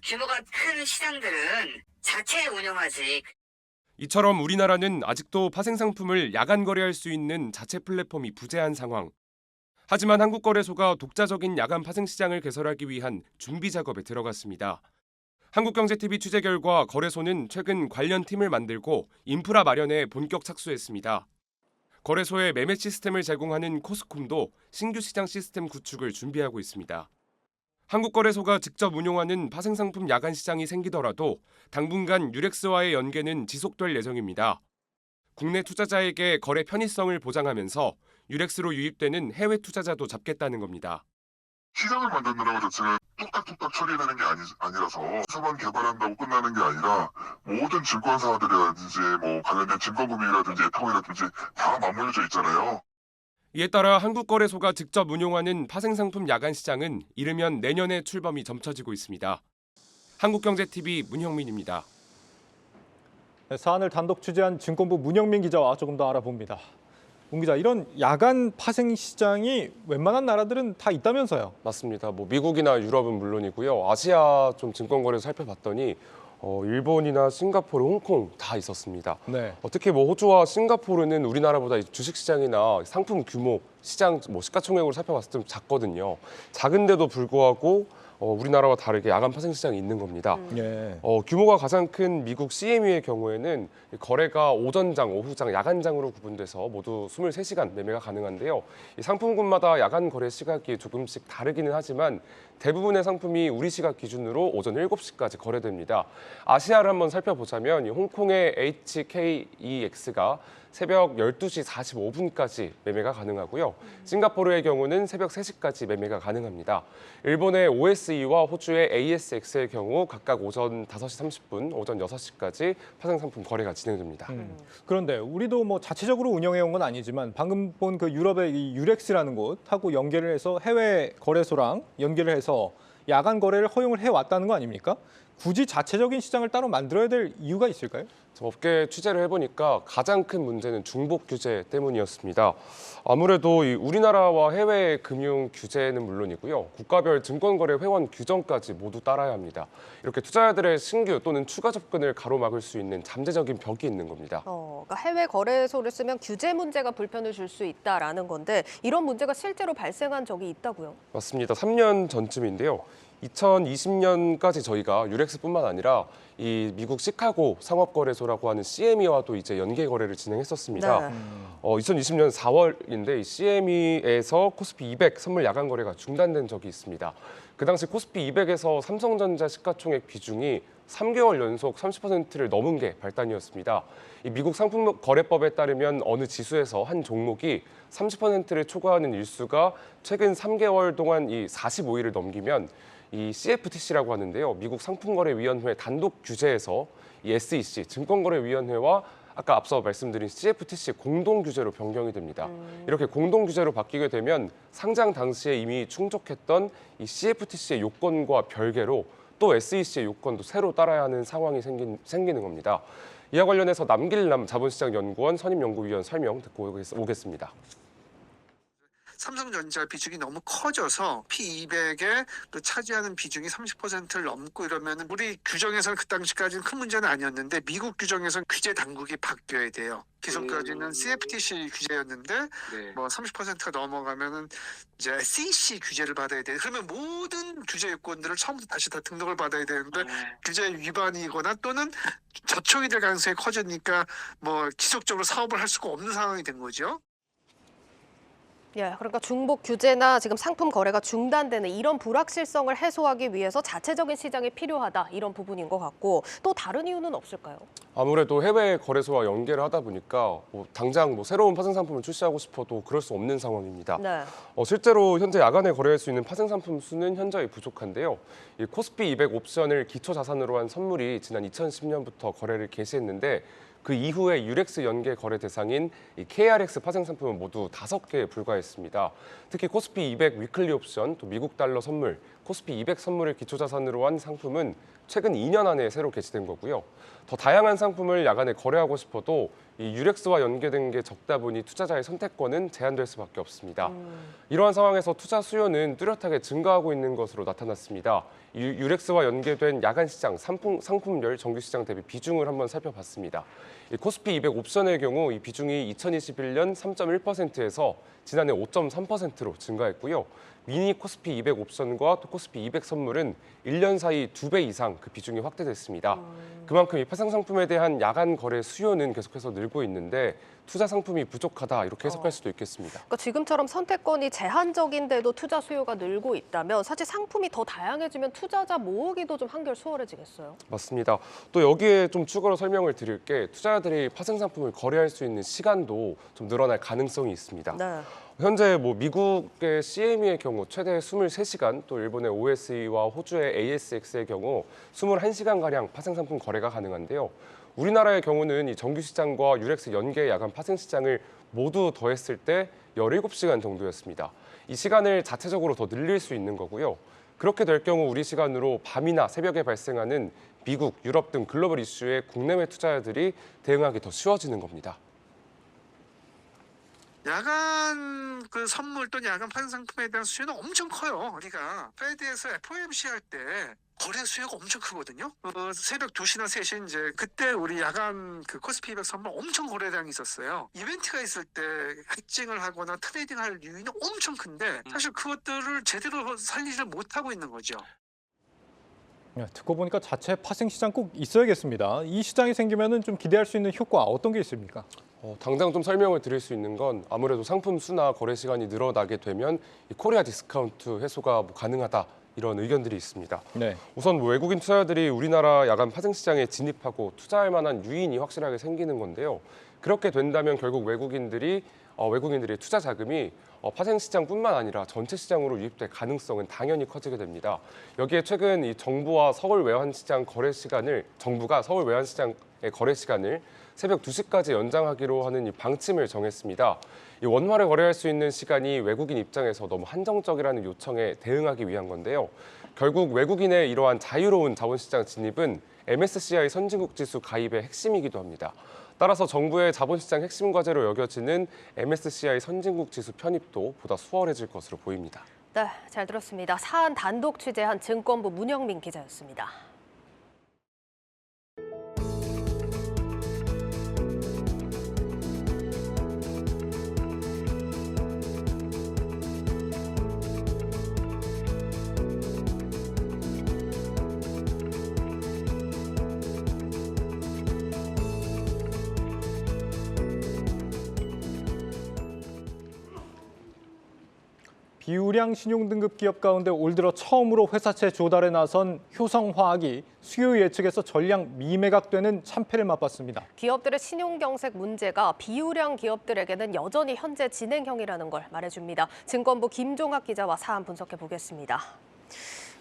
Speaker 13: 규모가 큰 시장들은 자체 운영하지.
Speaker 12: 이처럼 우리나라는 아직도 파생 상품을 야간 거래할 수 있는 자체 플랫폼이 부재한 상황. 하지만 한국거래소가 독자적인 야간 파생 시장을 개설하기 위한 준비 작업에 들어갔습니다. 한국경제TV 취재 결과 거래소는 최근 관련 팀을 만들고 인프라 마련에 본격 착수했습니다. 거래소에 매매 시스템을 제공하는 코스콤도 신규 시장 시스템 구축을 준비하고 있습니다. 한국거래소가 직접 운용하는 파생상품 야간 시장이 생기더라도 당분간 유렉스와의 연계는 지속될 예정입니다. 국내 투자자에게 거래 편의성을 보장하면서 유렉스로 유입되는 해외 투자자도 잡겠다는 겁니다.
Speaker 14: 시장을 만드느라고 자체가 뚝딱뚝딱 처리되는 게 아니라서 수만 개발한다고 끝나는 게 아니라 모든 증권사들이라든지 관련된 증권금융이라든지 예탁원이라든지 다 맞물려져 있잖아요.
Speaker 12: 이에 따라 한국거래소가 직접 운용하는 파생상품 야간 시장은 이르면 내년에 출범이 점쳐지고 있습니다. 한국경제TV 문형민입니다.
Speaker 2: 네, 사안을 단독 취재한 증권부 문형민 기자와 조금 더 알아봅니다. 문 기자, 이런 야간 파생 시장이 웬만한 나라들은 다 있다면서요?
Speaker 15: 맞습니다. 미국이나 유럽은 물론이고요. 아시아 좀 증권거래소 살펴봤더니 일본이나 싱가포르, 홍콩 다 있었습니다.
Speaker 2: 네.
Speaker 15: 특히 호주와 싱가포르는 우리나라보다 주식시장이나 상품 규모, 시장 시가총액으로 살펴봤을 때 좀 작거든요. 작은데도 불구하고 우리나라와 다르게 야간 파생 시장이 있는 겁니다.
Speaker 2: 예.
Speaker 15: 규모가 가장 큰 미국 CME의 경우에는 거래가 오전장, 오후장, 야간장으로 구분돼서 모두 23시간 매매가 가능한데요. 이 상품군마다 야간 거래 시각이 조금씩 다르기는 하지만 대부분의 상품이 우리 시각 기준으로 오전 7시까지 거래됩니다. 아시아를 한번 살펴보자면 이 홍콩의 HKEX가 새벽 12시 45분까지 매매가 가능하고요. 싱가포르의 경우는 새벽 3시까지 매매가 가능합니다. 일본의 OSE와 호주의 ASX의 경우 각각 오전 5시 30분, 오전 6시까지 파생 상품 거래가 진행됩니다.
Speaker 2: 그런데 우리도 자체적으로 운영해온 건 아니지만 방금 본 그 유럽의 이 유렉스라는 곳하고 연계를 해서 해외 거래소랑 연계를 해서 야간 거래를 허용을 해왔다는 거 아닙니까? 굳이 자체적인 시장을 따로 만들어야 될 이유가 있을까요?
Speaker 15: 업계 취재를 해보니까 가장 큰 문제는 중복 규제 때문이었습니다. 아무래도 우리나라와 해외 금융 규제는 물론이고요. 국가별 증권거래 회원 규정까지 모두 따라야 합니다. 이렇게 투자자들의 신규 또는 추가 접근을 가로막을 수 있는 잠재적인 벽이 있는 겁니다.
Speaker 1: 그러니까 해외 거래소를 쓰면 규제 문제가 불편을 줄 수 있다라는 건데 이런 문제가 실제로 발생한 적이 있다고요?
Speaker 15: 맞습니다. 3년 전쯤인데요. 2020년까지 저희가 유렉스뿐만 아니라 이 미국 시카고 상업거래소라고 하는 CME와도 이제 연계 거래를 진행했었습니다. 2020년 4월인데 이 CME에서 코스피 200 선물 야간 거래가 중단된 적이 있습니다. 그 당시 코스피 200에서 삼성전자 시가총액 비중이 3개월 연속 30%를 넘은 게 발단이었습니다. 이 미국 상품거래법에 따르면 어느 지수에서 한 종목이 30%를 초과하는 일수가 최근 3개월 동안 이 45일을 넘기면 이 CFTC라고 하는데요. 미국 상품거래위원회 단독 규제에서 이 SEC 증권거래위원회와 아까 앞서 말씀드린 CFTC 공동 규제로 변경이 됩니다. 이렇게 공동 규제로 바뀌게 되면 상장 당시에 이미 충족했던 이 CFTC의 요건과 별개로 또 SEC의 요건도 새로 따라야 하는 상황이 생기는 겁니다. 이와 관련해서 남길남 자본시장연구원 선임연구위원 설명 듣고 오겠습니다.
Speaker 16: 삼성전자 비중이 너무 커져서 P200에 차지하는 비중이 30%를 넘고 이러면 우리 규정에서는 그 당시까지는 큰 문제는 아니었는데 미국 규정에서는 규제 당국이 바뀌어야 돼요. 기존까지는 CFTC 규제였는데 뭐 30%가 넘어가면은 이제 CC 규제를 받아야 돼요. 그러면 모든 규제 요건들을 처음부터 다시 다 등록을 받아야 되는데 규제 위반이거나 또는 저촉이 될 가능성이 커지니까 뭐 지속적으로 사업을 할 수가 없는 상황이 된 거죠.
Speaker 1: 예, 그러니까 중복 규제나 지금 상품 거래가 중단되는 이런 불확실성을 해소하기 위해서 자체적인 시장이 필요하다 이런 부분인 것 같고 또 다른 이유는 없을까요?
Speaker 15: 아무래도 해외 거래소와 연계를 하다 보니까 당장 새로운 파생 상품을 출시하고 싶어도 그럴 수 없는 상황입니다.
Speaker 1: 네.
Speaker 15: 실제로 현재 야간에 거래할 수 있는 파생 상품 수는 현저히 부족한데요. 이 코스피 200 옵션을 기초 자산으로 한 선물이 지난 2010년부터 거래를 개시했는데 그 이후에 유렉스 연계 거래 대상인 이 KRX 파생 상품은 모두 5개에 불과했습니다. 특히 코스피 200 위클리 옵션, 또 미국 달러 선물, 코스피 200 선물을 기초 자산으로 한 상품은 최근 2년 안에 새로 개시된 거고요. 더 다양한 상품을 야간에 거래하고 싶어도 이 유렉스와 연계된 게 적다 보니 투자자의 선택권은 제한될 수밖에 없습니다. 이러한 상황에서 투자 수요는 뚜렷하게 증가하고 있는 것으로 나타났습니다. 유렉스와 연계된 야간 시장 상품별 정규 시장 대비 비중을 한번 살펴봤습니다. 이 코스피 200 옵션의 경우 이 비중이 2021년 3.1%에서 지난해 5.3%로 증가했고요. 미니 코스피 200 옵션과 또 코스피 200 선물은 1년 사이 2배 이상 그 비중이 확대됐습니다. 그만큼 이 파생 상품에 대한 야간 거래 수요는 계속해서 늘고 있는데 투자 상품이 부족하다 이렇게 해석할 수도 있겠습니다.
Speaker 1: 그러니까 지금처럼 선택권이 제한적인데도 투자 수요가 늘고 있다면 사실 상품이 더 다양해지면 투자자 모으기도 좀 한결 수월해지겠어요.
Speaker 15: 맞습니다. 또 여기에 좀 추가로 설명을 드릴 게 투자자들이 파생 상품을 거래할 수 있는 시간도 좀 늘어날 가능성이 있습니다.
Speaker 1: 네.
Speaker 15: 현재 미국의 CME의 경우 최대 23시간, 또 일본의 OSE와 호주의 ASX의 경우 21시간가량 파생 상품 거래가 가능한데요. 우리나라의 경우는 이 정규 시장과 유렉스 연계 야간 파생 시장을 모두 더했을 때 17시간 정도였습니다. 이 시간을 자체적으로 더 늘릴 수 있는 거고요. 그렇게 될 경우 우리 시간으로 밤이나 새벽에 발생하는 미국, 유럽 등 글로벌 이슈에 국내외 투자자들이 대응하기 더 쉬워지는 겁니다.
Speaker 16: 야간 그 선물 또는 야간 파생 상품에 대한 수요는 엄청 커요. 우리가 페드에서 FOMC 할 때 거래 수요가 엄청 크거든요. 새벽 2시나 3시 이제 그때 우리 야간 그 코스피 200 선물 엄청 거래량이 있었어요. 이벤트가 있을 때 해칭을 하거나 트레이딩할 유인은 엄청 큰데 사실 그것들을 제대로 살리지 못하고 있는 거죠.
Speaker 2: 듣고 보니까 자체 파생 시장 꼭 있어야겠습니다. 이 시장이 생기면은 좀 기대할 수 있는 효과 어떤 게 있습니까?
Speaker 15: 당장 좀 설명을 드릴 수 있는 건 아무래도 상품 수나 거래 시간이 늘어나게 되면 이 코리아 디스카운트 해소가 가능하다. 이런 의견들이 있습니다.
Speaker 2: 네.
Speaker 15: 우선 외국인 투자자들이 우리나라 야간 파생 시장에 진입하고 투자할 만한 유인이 확실하게 생기는 건데요. 그렇게 된다면 결국 외국인들의 투자 자금이 파생 시장뿐만 아니라 전체 시장으로 유입될 가능성은 당연히 커지게 됩니다. 여기에 최근 이 정부가 서울 외환시장의 거래 시간을 새벽 2시까지 연장하기로 하는 이 방침을 정했습니다. 이 원화를 거래할 수 있는 시간이 외국인 입장에서 너무 한정적이라는 요청에 대응하기 위한 건데요. 결국 외국인의 이러한 자유로운 자본시장 진입은 MSCI 선진국 지수 가입의 핵심이기도 합니다. 따라서 정부의 자본시장 핵심 과제로 여겨지는 MSCI 선진국 지수 편입도 보다 수월해질 것으로 보입니다.
Speaker 1: 네, 잘 들었습니다. 사안 단독 취재한 증권부 문영민 기자였습니다.
Speaker 2: 비우량 신용등급 기업 가운데 올 들어 처음으로 회사채 조달에 나선 효성화학이 수요 예측에서 전량 미매각되는 참패를 맛봤습니다.
Speaker 1: 기업들의 신용경색 문제가 비우량 기업들에게는 여전히 현재 진행형이라는 걸 말해줍니다. 증권부 김종학 기자와 사안 분석해 보겠습니다.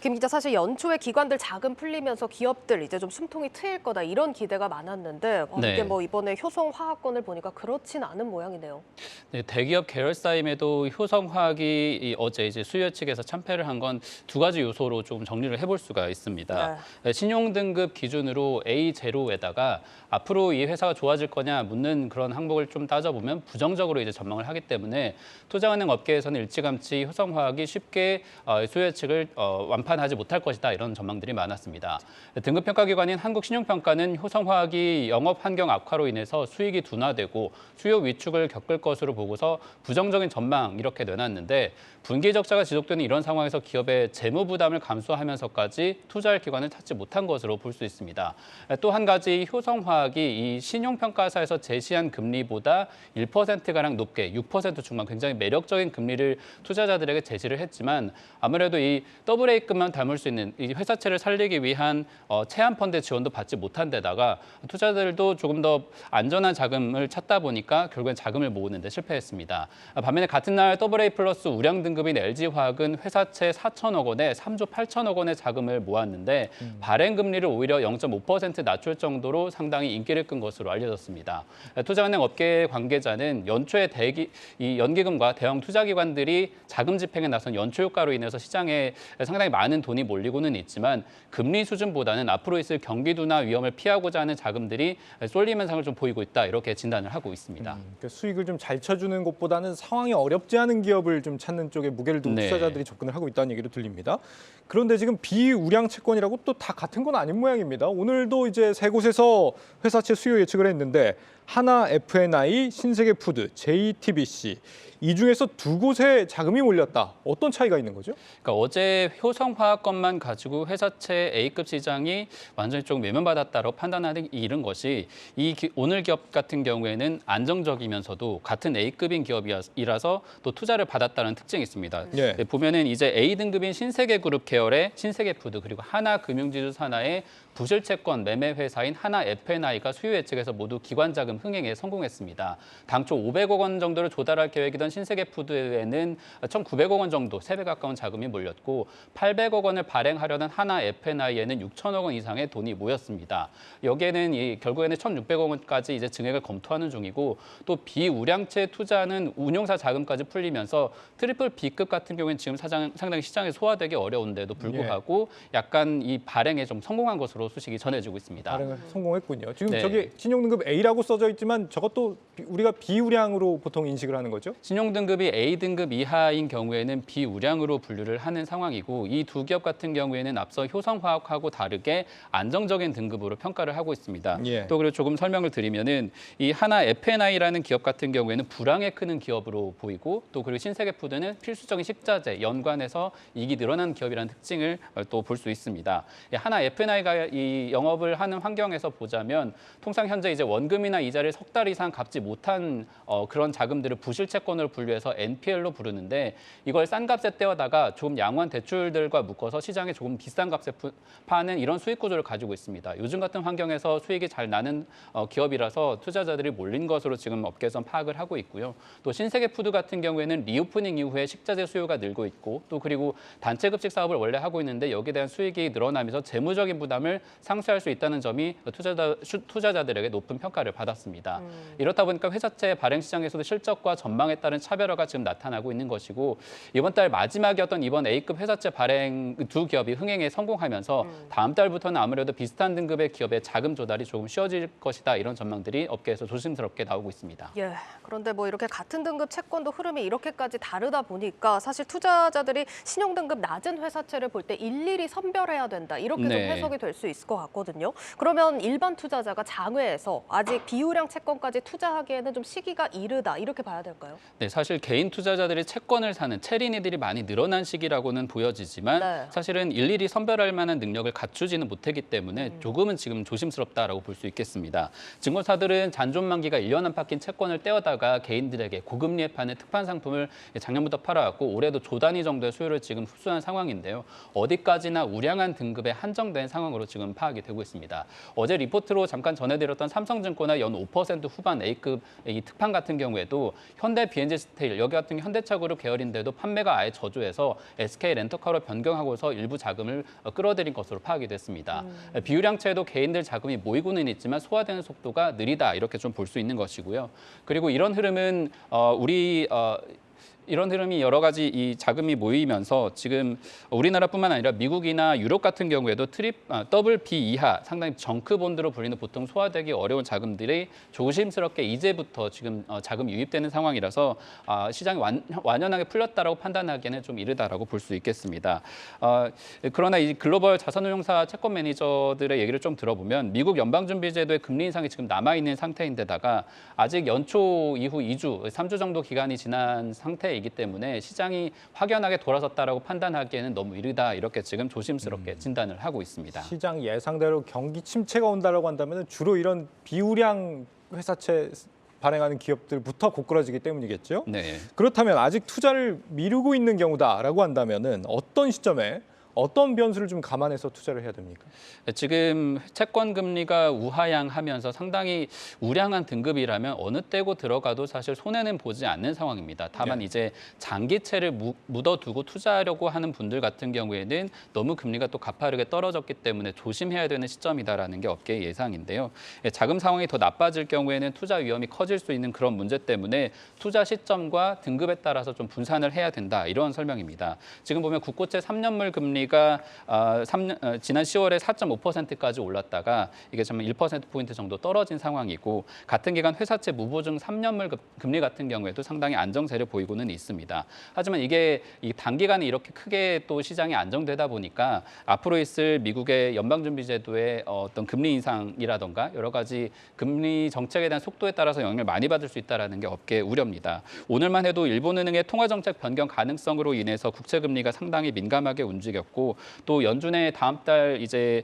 Speaker 1: 김 기자, 사실 연초에 기관들 자금 풀리면서 기업들 이제 좀 숨통이 트일 거다 이런 기대가 많았는데 이게 뭐 이번에 효성화학건을 보니까 그렇진 않은 모양이네요.
Speaker 17: 네, 대기업 계열사임에도 효성화학이 어제 이제 수요 측에서 참패를 한 건 두 가지 요소로 좀 정리를 해볼 수가 있습니다. 신용 등급 기준으로 A0에다가 앞으로 이 회사가 좋아질 거냐 묻는 그런 항목을 좀 따져보면 부정적으로 이제 전망을 하기 때문에 투자은행 업계에서는 일찌감치 효성화학이 쉽게 수요 측을 완판하지 못할 것이다 이런 전망들이 많았습니다. 등급평가기관인 한국신용평가는 효성화학이 영업 환경 악화로 인해서 수익이 둔화되고 수요 위축을 겪을 것으로 보고서 부정적인 전망 이렇게 내놨는데 분기 적자가 지속되는 이런 상황에서 기업의 재무 부담을 감수하면서까지 투자할 기관을 찾지 못한 것으로 볼 수 있습니다. 또 한 가지 효성화학이 이 신용평가사에서 제시한 금리보다 1%가량 높게 6% 중반 굉장히 매력적인 금리를 투자자들에게 제시를 했지만 아무래도 이 AA급만 담을 수 있는 이 회사채를 살리기 위한 체한 펀드 지원도 받지 못한 데다가 투자자들도 조금 더 안전한 자금을 찾다 보니까 결국엔 자금을 모으는 데 실패했습니다. 반면에 같은 날 AA 플러스 우량 등급인 LG화학은 회사채 4천억 원에 3조 8천억 원의 자금을 모았는데 발행 금리를 오히려 0.5% 낮출 정도로 상당히 인기를 끈 것으로 알려졌습니다. 투자은행 업계 관계자는 연초에 이 연기금과 대형 투자기관들이 자금 집행에 나선 연초 효과로 인해서 시장에 상당히 많은 돈이 몰리고는 있지만 금리 수준보다는 앞으로 있을 경기 둔화 위험을 피하고자 하는 자금들이 쏠림 현상을 좀 보이고 있다 이렇게 진단을 하고 있습니다.
Speaker 2: 그러니까 수익을 좀 잘 쳐주는 곳보다는 상황이 어렵지 않은 기업을 좀 찾는 쪽에 무게를 두고 투자자들이 접근을 하고 있다는 얘기로 들립니다. 그런데 지금 비우량 채권이라고 또 다 같은 건 아닌 모양입니다. 오늘도 이제 세 곳에서 회사채 수요 예측을 했는데 하나 F&I, 신세계푸드, JTBC 이 중에서 두 곳에 자금이 몰렸다. 어떤 차이가 있는 거죠?
Speaker 17: 그러니까 어제 효성화학건만 가지고 회사채 A급 시장이 완전히 좀 외면받았다고 판단하기 이른 것이 오늘 기업 같은 경우에는 안정적이면서도 같은 A급인 기업이라서 또 투자를 받았다는 특징이 있습니다. 보면은 이제 A등급인 신세계그룹 계열의 신세계푸드 그리고 하나금융지주 산하의 부실채권 매매 회사인 하나 F&I가 수요 예측에서 모두 기관 자금 흥행에 성공했습니다. 당초 500억 원 정도를 조달할 계획이던 신세계푸드에는 1,900억 원 정도, 3배 가까운 자금이 몰렸고 800억 원을 발행하려는 하나 F&I에는 6천억 원 이상의 돈이 모였습니다. 여기에는 결국에는 1,600억 원까지 이제 증액을 검토하는 중이고 또 비우량채 투자는 운용사 자금까지 풀리면서 트리플 B급 같은 경우에는 지금 상당히 시장에 소화되기 어려운데도 불구하고 약간 이 발행에 좀 성공한 것으로 소식이 전해지고 있습니다.
Speaker 2: 발행을 성공했군요. 지금 저기 신용등급 A라고 써져 있지만 저것도 우리가 비우량으로 보통 인식을 하는 거죠?
Speaker 17: 신용등급이 A등급 이하인 경우에는 비우량으로 분류를 하는 상황이고 이 두 기업 같은 경우에는 앞서 효성화학하고 다르게 안정적인 등급으로 평가를 하고 있습니다. 또 그리고 조금 설명을 드리면은 이 하나 F&I라는 기업 같은 경우에는 불황에 크는 기업으로 보이고 또 그리고 신세계푸드는 필수적인 식자재, 연관해서 이익이 늘어나는 기업이라는 특징을 또 볼 수 있습니다. 하나 F&I가 이 영업을 하는 환경에서 보자면 통상 현재 이제 원금이나 이자를 석 달 이상 갚지 못한 그런 자금들을 부실채권으로 분류해서 NPL로 부르는데 이걸 싼 값에 떼어다가 조금 양호한 대출들과 묶어서 시장에 조금 비싼 값에 파는 이런 수익 구조를 가지고 있습니다. 요즘 같은 환경에서 수익이 잘 나는 기업이라서 투자자들이 몰린 것으로 지금 업계에서 파악을 하고 있고요. 또 신세계푸드 같은 경우에는 리오프닝 이후에 식자재 수요가 늘고 있고 또 그리고 단체 급식 사업을 원래 하고 있는데 여기에 대한 수익이 늘어나면서 재무적인 부담을 상쇄할 수 있다는 점이 투자자들에게 높은 평가를 받았습니다. 이렇다 보니까 회사채 발행 시장에서도 실적과 전망에 따른 차별화가 지금 나타나고 있는 것이고 이번 달 마지막이었던 이번 A급 회사채 발행 두 기업이 흥행에 성공하면서 다음 달부터는 아무래도 비슷한 등급의 기업의 자금 조달이 조금 쉬워질 것이다 이런 전망들이 업계에서 조심스럽게 나오고 있습니다.
Speaker 1: 그런데 뭐 이렇게 같은 등급 채권도 흐름이 이렇게까지 다르다 보니까 사실 투자자들이 신용 등급 낮은 회사채를 볼 때 일일이 선별해야 된다 이렇게 좀 해석이 될 수 있을 것 같거든요. 그러면 일반 투자자가 장외에서 아직 비우량 채권까지 투자하기에는 좀 시기가 이르다 이렇게 봐야 될까요?
Speaker 17: 네, 사실 개인 투자자들이 채권을 사는 채린이들이 많이 늘어난 시기라고는 보여지지만 사실은 일일이 선별할 만한 능력을 갖추지는 못했기 때문에 조금은 지금 조심스럽다라고 볼 수 있겠습니다. 증권사들은 잔존만기가 1년 안팎인 채권을 떼어다가 개인들에게 고금리에 파는 특판 상품을 작년부터 팔아왔고 올해도 조 단위 정도의 수요를 지금 흡수한 상황인데요. 어디까지나 우량한 등급에 한정된 상황으로 지금 지금 파악이 되고 있습니다. 어제 리포트로 잠깐 전해드렸던 삼성증권의 연 5% 후반 A급 이 특판 같은 경우에도 현대 BNG 스테일, 여기 같은 현대차그룹 계열인데도 판매가 아예 저조해서 SK 렌터카로 변경하고서 일부 자금을 끌어들인 것으로 파악이 됐습니다. 비유량채에도 개인들 자금이 모이고는 있지만 소화되는 속도가 느리다 이렇게 좀 볼 수 있는 것이고요. 그리고 이런 흐름은 이런 흐름이 여러 가지 이 자금이 모이면서 지금 우리나라뿐만 아니라 미국이나 유럽 같은 경우에도 더블 B 이하 상당히 정크본드로 불리는 보통 소화되기 어려운 자금들이 조심스럽게 이제부터 지금 자금 유입되는 상황이라서 시장이 완연하게 풀렸다라고 판단하기에는 좀 이르다라고 볼 수 있겠습니다. 그러나 이 글로벌 자산운용사 채권 매니저들의 얘기를 좀 들어보면 미국 연방준비제도의 금리 인상이 지금 남아있는 상태인데다가 아직 연초 이후 2주, 3주 정도 기간이 지난 상태이기 때문에 시장이 확연하게 돌아섰다라고 판단하기에는 너무 이르다 이렇게 지금 조심스럽게 진단을 하고 있습니다.
Speaker 2: 시장 예상대로 경기 침체가 온다라고 한다면 주로 이런 비우량 회사채 발행하는 기업들부터 고꾸라지기 때문이겠죠.
Speaker 17: 네.
Speaker 2: 그렇다면 아직 투자를 미루고 있는 경우다라고 한다면은 어떤 시점에 어떤 변수를 좀 감안해서 투자를 해야 됩니까?
Speaker 17: 지금 채권 금리가 우하향하면서 상당히 우량한 등급이라면 어느 때고 들어가도 사실 손해는 보지 않는 상황입니다. 다만 이제 장기채를 묻어두고 투자하려고 하는 분들 같은 경우에는 너무 금리가 또 가파르게 떨어졌기 때문에 조심해야 되는 시점이다라는 게 업계의 예상인데요. 자금 상황이 더 나빠질 경우에는 투자 위험이 커질 수 있는 그런 문제 때문에 투자 시점과 등급에 따라서 좀 분산을 해야 된다 이런 설명입니다. 지금 보면 국고채 3년물 금리 가 지난 10월에 4.5%까지 올랐다가 이게 정말 1%포인트 정도 떨어진 상황이고 같은 기간 회사채 무보증 3년물 금리 같은 경우에도 상당히 안정세를 보이고는 있습니다. 하지만 이게 이 단기간에 이렇게 크게 또 시장이 안정되다 보니까 앞으로 있을 미국의 연방준비제도의 어떤 금리 인상이라던가 여러 가지 금리 정책에 대한 속도에 따라서 영향을 많이 받을 수 있다는 게 업계의 우려입니다. 오늘만 해도 일본은행의 통화정책 변경 가능성으로 인해서 국채금리가 상당히 민감하게 움직였고 또 연준의 다음 달 이제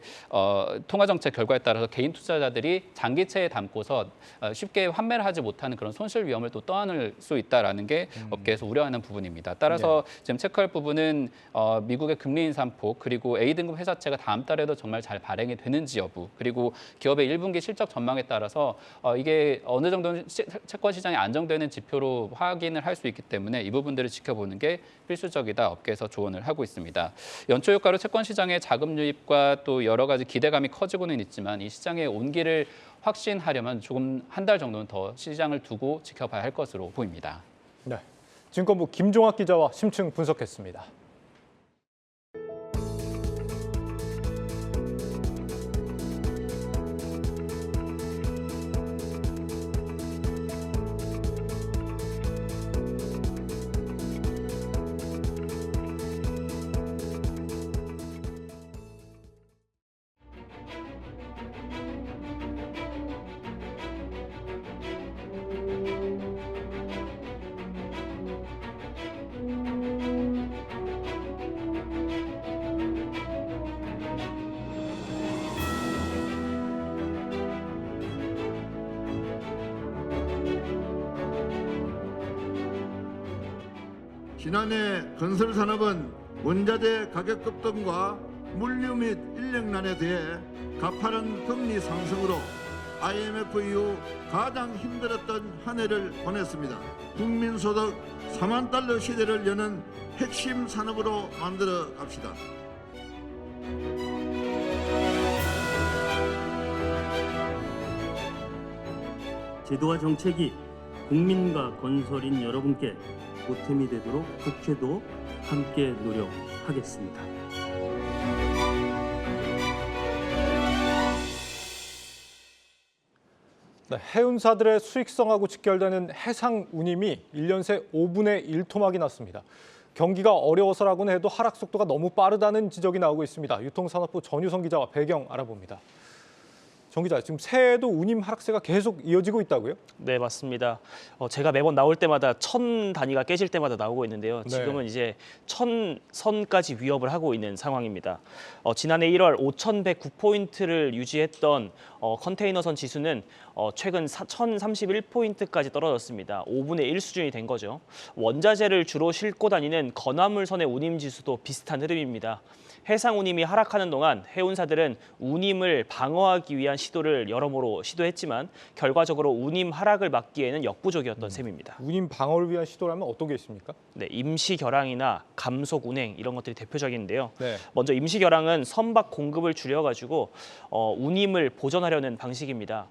Speaker 17: 통화 정책 결과에 따라서 개인 투자자들이 장기채에 담고서 쉽게 환매를 하지 못하는 그런 손실 위험을 또 떠안을 수 있다라는 게 업계에서 우려하는 부분입니다. 따라서 지금 체크할 부분은 미국의 금리 인상폭 그리고 A등급 회사채가 다음 달에도 정말 잘 발행이 되는지 여부 그리고 기업의 1분기 실적 전망에 따라서 이게 어느 정도 채권 시장이 안정되는 지표로 확인을 할 수 있기 때문에 이 부분들을 지켜보는 게 필수적이다 업계에서 조언을 하고 있습니다. 연초 효과로 채권 시장의 자금 유입과 또 여러 가지 기대감이 커지고는 있지만 이 시장의 온기를 확신하려면 조금 한 달 정도는 더 시장을 두고 지켜봐야 할 것으로 보입니다.
Speaker 2: 네, 증권부 김종학 기자와 심층 분석했습니다.
Speaker 18: 지난해 건설산업은 원자재 가격 급등과 물류 및 인력난에 대해 가파른 금리 상승으로 IMF 이후 가장 힘들었던 한 해를 보냈습니다. 국민소득 4만 달러 시대를 여는 핵심 산업으로 만들어 갑시다.
Speaker 19: 제도와 정책이 국민과 건설인 여러분께 보탬이 되도록 국회도 함께 노력하겠습니다.
Speaker 2: 네, 해운사들의 수익성하고 직결되는 해상 운임이 1년 새 5분의 1 토막이 났습니다. 경기가 어려워서라고는 해도 하락 속도가 너무 빠르다는 지적이 나오고 있습니다. 유통산업부 전유성 기자와 배경 알아봅니다. 정 기자, 지금 새해에도 운임 하락세가 계속 이어지고 있다고요?
Speaker 20: 네, 맞습니다. 제가 매번 나올 때마다 1000 단위가 깨질 때마다 나오고 있는데요. 지금은 이제 1000선까지 위협을 하고 있는 상황입니다. 지난해 1월 5109포인트를 유지했던 컨테이너선 지수는 최근 1031포인트까지 떨어졌습니다. 5분의 1 수준이 된 거죠. 원자재를 주로 싣고 다니는 건화물선의 운임지수도 비슷한 흐름입니다. 해상 운임이 하락하는 동안 해운사들은 운임을 방어하기 위한 시도를 여러모로 시도했지만 결과적으로 운임 하락을 막기에는 역부족이었던 셈입니다.
Speaker 2: 운임 방어를 위한 시도라면 어떤 게 있습니까?
Speaker 20: 네, 임시 결항이나 감속 운행 이런 것들이 대표적인데요.
Speaker 2: 네.
Speaker 20: 먼저 임시 결항은 선박 공급을 줄여가지고 운임을 보전하려는 방식입니다.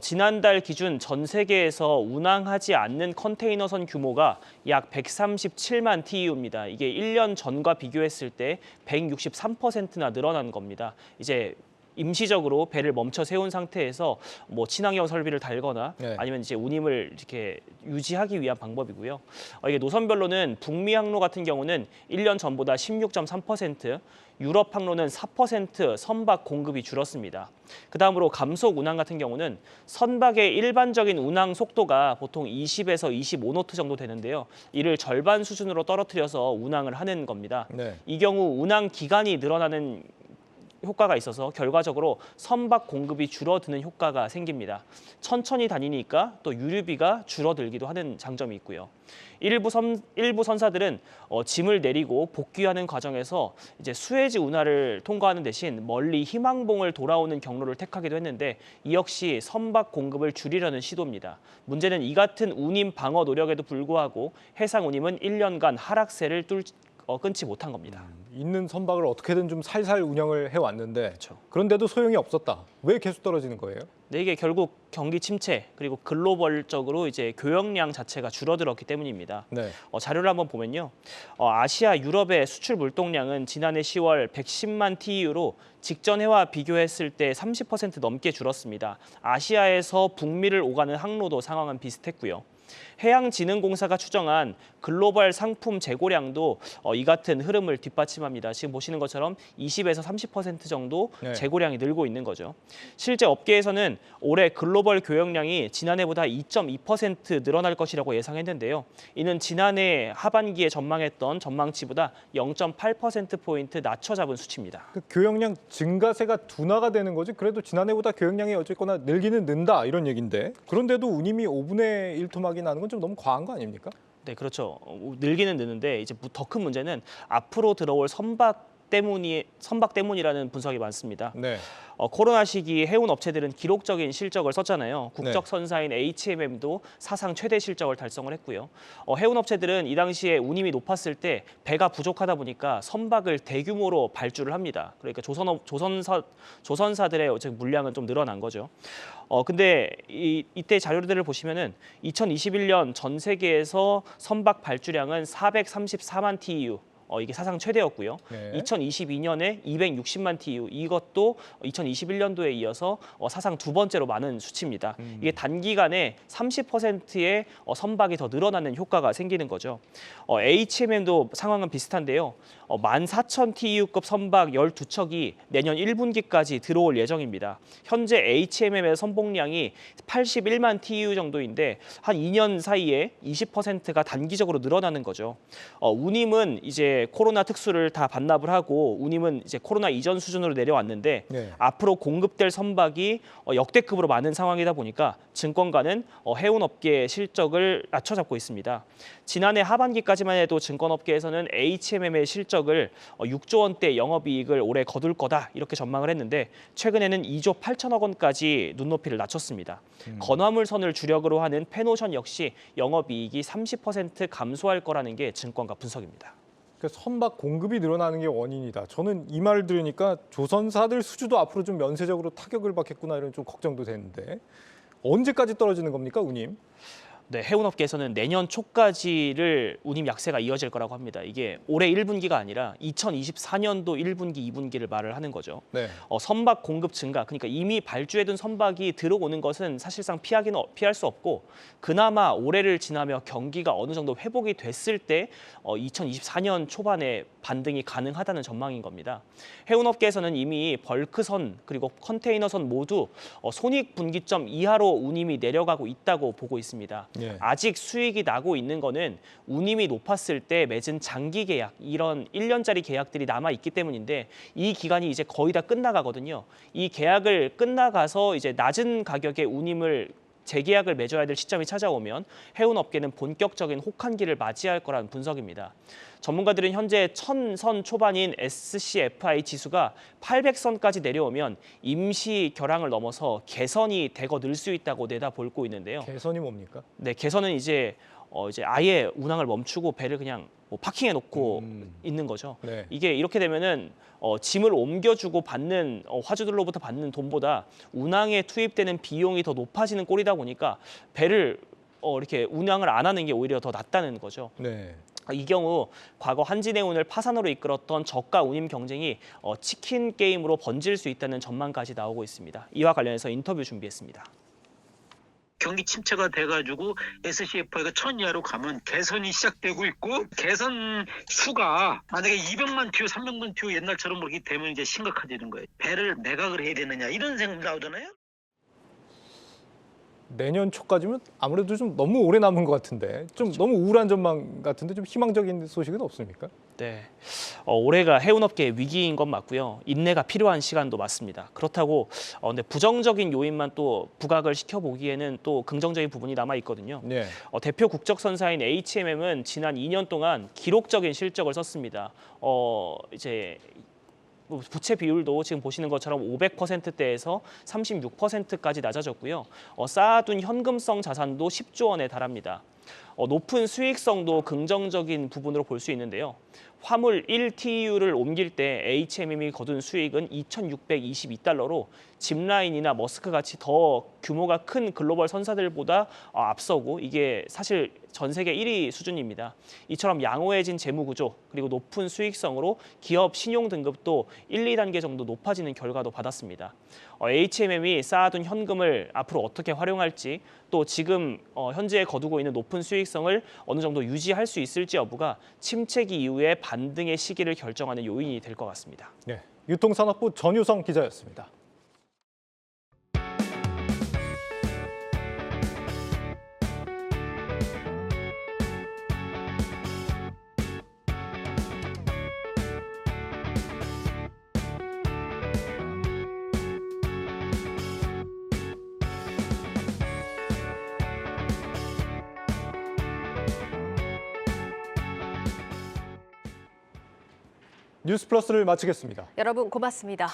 Speaker 20: 지난달 기준 전 세계에서 운항하지 않는 컨테이너선 규모가 약 137만 TEU입니다. 이게 1년 전과 비교했을 때 163%나 늘어난 겁니다. 이제 임시적으로 배를 멈춰 세운 상태에서 뭐 친환경 설비를 달거나 아니면 이제 운임을 이렇게 유지하기 위한 방법이고요. 이게 노선별로는 북미 항로 같은 경우는 1년 전보다 16.3%, 유럽 항로는 4% 선박 공급이 줄었습니다. 그다음으로 감속 운항 같은 경우는 선박의 일반적인 운항 속도가 보통 20에서 25노트 정도 되는데요. 이를 절반 수준으로 떨어뜨려서 운항을 하는 겁니다. 이 경우 운항 기간이 늘어나는 효과가 있어서 결과적으로 선박 공급이 줄어드는 효과가 생깁니다. 천천히 다니니까 또 유류비가 줄어들기도 하는 장점이 있고요. 일부 선사들은 짐을 내리고 복귀하는 과정에서 이제 수에즈 운하를 통과하는 대신 멀리 희망봉을 돌아오는 경로를 택하기도 했는데 이 역시 선박 공급을 줄이려는 시도입니다. 문제는 이 같은 운임 방어 노력에도 불구하고 해상 운임은 1년간 하락세를 끊지 못한 겁니다.
Speaker 2: 있는 선박을 어떻게든 좀 살살 운영을 해왔는데 그런데도 소용이 없었다. 왜 계속 떨어지는 거예요?
Speaker 20: 네, 이게 결국 경기 침체 그리고 글로벌적으로 이제 교역량 자체가 줄어들었기 때문입니다. 자료를 한번 보면요. 아시아 유럽의 수출 물동량은 지난해 10월 110만 TEU로 직전 해와 비교했을 때 30% 넘게 줄었습니다. 아시아에서 북미를 오가는 항로도 상황은 비슷했고요. 해양진흥공사가 추정한 글로벌 상품 재고량도 이 같은 흐름을 뒷받침합니다. 지금 보시는 것처럼 20에서 30% 정도 재고량이 늘고 있는 거죠. 실제 업계에서는 올해 글로벌 교역량이 지난해보다 2.2% 늘어날 것이라고 예상했는데요. 이는 지난해 하반기에 전망했던 전망치보다 0.8%포인트 낮춰 잡은 수치입니다.
Speaker 2: 그 교역량 증가세가 둔화가 되는 거지 그래도 지난해보다 교역량이 어쨌거나 늘기는 는다 이런 얘기인데 그런데도 운임이 5분의 1 토막이 나는 건 좀 너무 과한 거 아닙니까?
Speaker 20: 네, 그렇죠. 늘기는 느는데 이제 더 큰 문제는 앞으로 들어올 선박 때문이라는 분석이 많습니다. 코로나 시기 해운 업체들은 기록적인 실적을 썼잖아요. 국적 선사인 HMM도 사상 최대 실적을 달성을 했고요. 해운 업체들은 이 당시에 운임이 높았을 때 배가 부족하다 보니까 선박을 대규모로 발주를 합니다. 그러니까 조선사들의 물량은 좀 늘어난 거죠. 근데 이때 자료들을 보시면은 2021년 전 세계에서 선박 발주량은 434만 TEU. 이게 사상 최대였고요. 2022년에 260만 TEU, 이것도 2021년도에 이어서 사상 두 번째로 많은 수치입니다. 이게 단기간에 30%의 선박이 더 늘어나는 효과가 생기는 거죠. HMM도 상황은 비슷한데요. 14,000 TEU급 선박 12척이 내년 1분기까지 들어올 예정입니다. 현재 HMM의 선봉량이 81만 TEU 정도인데 한 2년 사이에 20%가 단기적으로 늘어나는 거죠. 운임은 이제 코로나 특수를 다 반납을 하고 운임은 이제 코로나 이전 수준으로 내려왔는데 앞으로 공급될 선박이 역대급으로 많은 상황이다 보니까 증권가는 해운업계의 실적을 낮춰잡고 있습니다. 지난해 하반기까지만 해도 증권업계에서는 HMM의 실적을 6조 원대 영업이익을 올해 거둘 거다 이렇게 전망을 했는데 최근에는 2조 8천억 원까지 눈높이를 낮췄습니다. 건화물선을 주력으로 하는 페노션 역시 영업이익이 30% 감소할 거라는 게 증권가 분석입니다.
Speaker 2: 그러니까 선박 공급이 늘어나는 게 원인이다. 저는 이 말을 들으니까 조선사들 수주도 앞으로 좀 면세적으로 타격을 받겠구나 이런 좀 걱정도 되는데 언제까지 떨어지는 겁니까, 운임?
Speaker 20: 네, 해운업계에서는 내년 초까지를 운임 약세가 이어질 거라고 합니다. 이게 올해 1분기가 아니라 2024년도 1분기, 2분기를 말을 하는 거죠. 선박 공급 증가, 그러니까 이미 발주해둔 선박이 들어오는 것은 사실상 피할 수 없고 그나마 올해를 지나며 경기가 어느 정도 회복이 됐을 때 2024년 초반에 반등이 가능하다는 전망인 겁니다. 해운업계에서는 이미 벌크선 그리고 컨테이너선 모두 손익분기점 이하로 운임이 내려가고 있다고 보고 있습니다.
Speaker 2: 예.
Speaker 20: 아직 수익이 나고 있는 거는 운임이 높았을 때 맺은 장기 계약, 이런 1년짜리 계약들이 남아 있기 때문인데 이 기간이 이제 거의 다 끝나가거든요. 이 계약을 끝나가서 이제 낮은 가격의 운임을 재계약을 맺어야 될 시점이 찾아오면 해운업계는 본격적인 혹한기를 맞이할 거라는 분석입니다. 전문가들은 현재 1000선 초반인 SCFI 지수가 800선까지 내려오면 임시 결항을 넘어서 개선이 대거 늘 수 있다고 내다보고 있는데요.
Speaker 2: 개선이 뭡니까?
Speaker 20: 네, 개선은 이제 아예 운항을 멈추고 배를 그냥 뭐 파킹해 놓고 있는 거죠.
Speaker 2: 네.
Speaker 20: 이게 이렇게 되면은 짐을 옮겨주고 받는 화주들로부터 받는 돈보다 운항에 투입되는 비용이 더 높아지는 꼴이다 보니까 배를 이렇게 운항을 안 하는 게 오히려 더 낫다는 거죠.
Speaker 2: 네.
Speaker 20: 이 경우 과거 한진해운을 파산으로 이끌었던 저가 운임 경쟁이 치킨 게임으로 번질 수 있다는 전망까지 나오고 있습니다. 이와 관련해서 인터뷰 준비했습니다.
Speaker 21: 경기 침체가 돼가지고 SCFI가 1000 이하로 가면 개선이 시작되고 있고 개선 수가 만약에 200만 TU, 300만 TU 옛날처럼 그렇게 되면 이제 심각해지는 거예요. 배를 매각을 해야 되느냐 이런 생각 나오잖아요.
Speaker 2: 내년 초까지면 아무래도 좀 너무 오래 남은 것 같은데 좀 너무 우울한 전망 같은데 좀 희망적인 소식은 없습니까?
Speaker 20: 네, 올해가 해운업계의 위기인 건 맞고요. 인내가 필요한 시간도 맞습니다. 그렇다고 근데 부정적인 요인만 또 부각을 시켜보기에는 또 긍정적인 부분이 남아 있거든요.
Speaker 2: 네.
Speaker 20: 대표 국적선사인 HMM은 지난 2년 동안 기록적인 실적을 썼습니다. 이제 부채 비율도 지금 보시는 것처럼 500%대에서 36%까지 낮아졌고요. 쌓아둔 현금성 자산도 10조 원에 달합니다. 높은 수익성도 긍정적인 부분으로 볼 수 있는데요. 화물 1TU를 옮길 때 HMM이 거둔 수익은 2,622달러로 짚라인이나 머스크 같이 더 규모가 큰 글로벌 선사들보다 앞서고 이게 사실 전 세계 1위 수준입니다. 이처럼 양호해진 재무 구조 그리고 높은 수익성으로 기업 신용 등급도 1, 2단계 정도 높아지는 결과도 받았습니다. HMM이 쌓아둔 현금을 앞으로 어떻게 활용할지 또 지금 현재 거두고 있는 높은 수익성을 어느 정도 유지할 수 있을지 여부가 침체기 이후의 반등의 시기를 결정하는 요인이 될 것 같습니다.
Speaker 2: 네, 유통산업부 전유성 기자였습니다. 뉴스 플러스를 마치겠습니다.
Speaker 1: 여러분 고맙습니다.